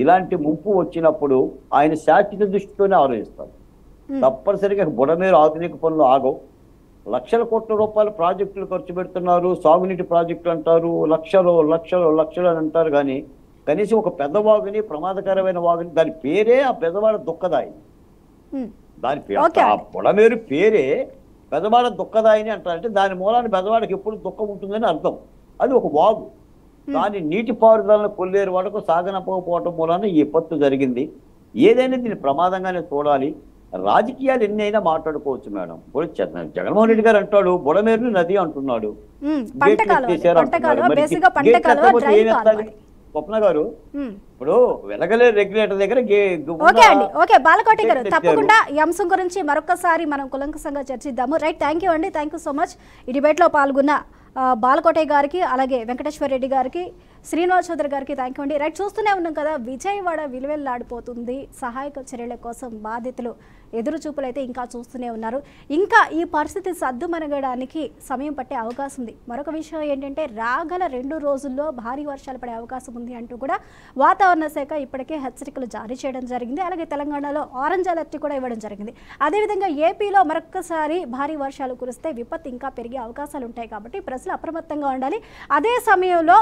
ఇలాంటి ముంపు వచ్చినప్పుడు ఆయన శాశ్వత దృష్టితోనే ఆలోచిస్తారు. తప్పనిసరిగా బుడమేరు ఆధునిక పనులు ఆగవు. లక్షల కోట్ల రూపాయల ప్రాజెక్టులు ఖర్చు పెడుతున్నారు, సాగునీటి ప్రాజెక్టులు అంటారు, లక్షలు అని అంటారు. కానీ కనీసం ఒక పెద్ద వాగుని, ప్రమాదకరమైన వాగుని, దాని పేరే ఆ పెద్దవాడ దుఃఖదాయి. దాని ఆ బుడమేరు పేరే పెద్దవాడ దుఃఖదాయిని అంటారంటే దాని మూలాన్ని పెద్దవాడికి ఎప్పుడు దుఃఖం ఉంటుందని అర్థం. అది ఒక వాగు. దాని నీటి పారుదలను కొల్లేరు వాడకు సాగనపోవటం మూలాన ఈ విపత్తు జరిగింది. ఏదైనా దీన్ని ప్రమాదంగానే చూడాలి. రాజకీయాలు ఎన్ని అయినా మాట్లాడుకోవచ్చు మేడం. జగన్మోహన్ రెడ్డి గారు అంటాడు బుడమేరు నది అంటున్నాడు. స్వప్న గారు, ఇప్పుడు వెలగలే రెగ్యులేటర్ దగ్గర బాలకోటి గారు తప్పకుండా ఈ అంశం గురించి మరొకసారి మనం కులంకసంగా చర్చిద్దాము. రైట్, థ్యాంక్ యూ అండి, థ్యాంక్ యూ సో మచ్. ఈ డిబేట్ లో పాల్గొన్న బాలకోటే గారికి, అలాగే వెంకటేశ్వర రెడ్డి గారికి, శ్రీనివాస్ చౌదరి గారికి థ్యాంక్ యూ అండి. రైట్, చూస్తూనే ఉన్నాం కదా, విజయవాడ విలువెల్లాడిపోతుంది. సహాయక చర్యల కోసం బాధితులు ఎదురు చూపులైతే ఇంకా చూస్తూనే ఉన్నారు. ఇంకా ఈ పరిస్థితి సద్దుమణగడానికి సమయం పట్టే అవకాశం ఉంది. మరొక విషయం ఏంటంటే రాగల 2 రోజుల్లో భారీ వర్షాలు పడే అవకాశం ఉంది అంటూ కూడా వాతావరణ శాఖ ఇప్పటికే హెచ్చరికలు జారీ చేయడం జరిగింది. అలాగే తెలంగాణలో ఆరెంజ్ అలర్ట్ కూడా ఇవ్వడం జరిగింది. అదేవిధంగా ఏపీలో మరొకసారి భారీ వర్షాలు కురిస్తే విపత్తు ఇంకా పెరిగే అవకాశాలు ఉంటాయి. కాబట్టి ప్రజలు అప్రమత్తంగా ఉండాలి. అదే సమయంలో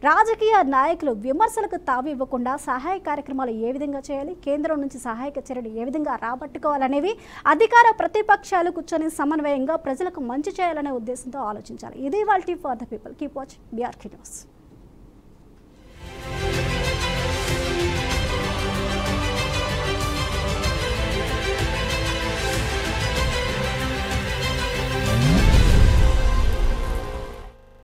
రాజకీయ నాయకులు విమర్శలకు తావివ్వకుండా సహాయ కార్యక్రమాలు ఏ విధంగా చేయాలి, కేంద్రం నుంచి సహాయక చర్యలు ఏ విధంగా రాబట్టుకోవాలనేవి అధికార ప్రతిపక్షాలు కూర్చొని సమన్వయంగా ప్రజలకు మంచి చేయాలనే ఉద్దేశంతో ఆలోచించాలి. ఇది వాల్టీ for the people. Keep watching BRK news.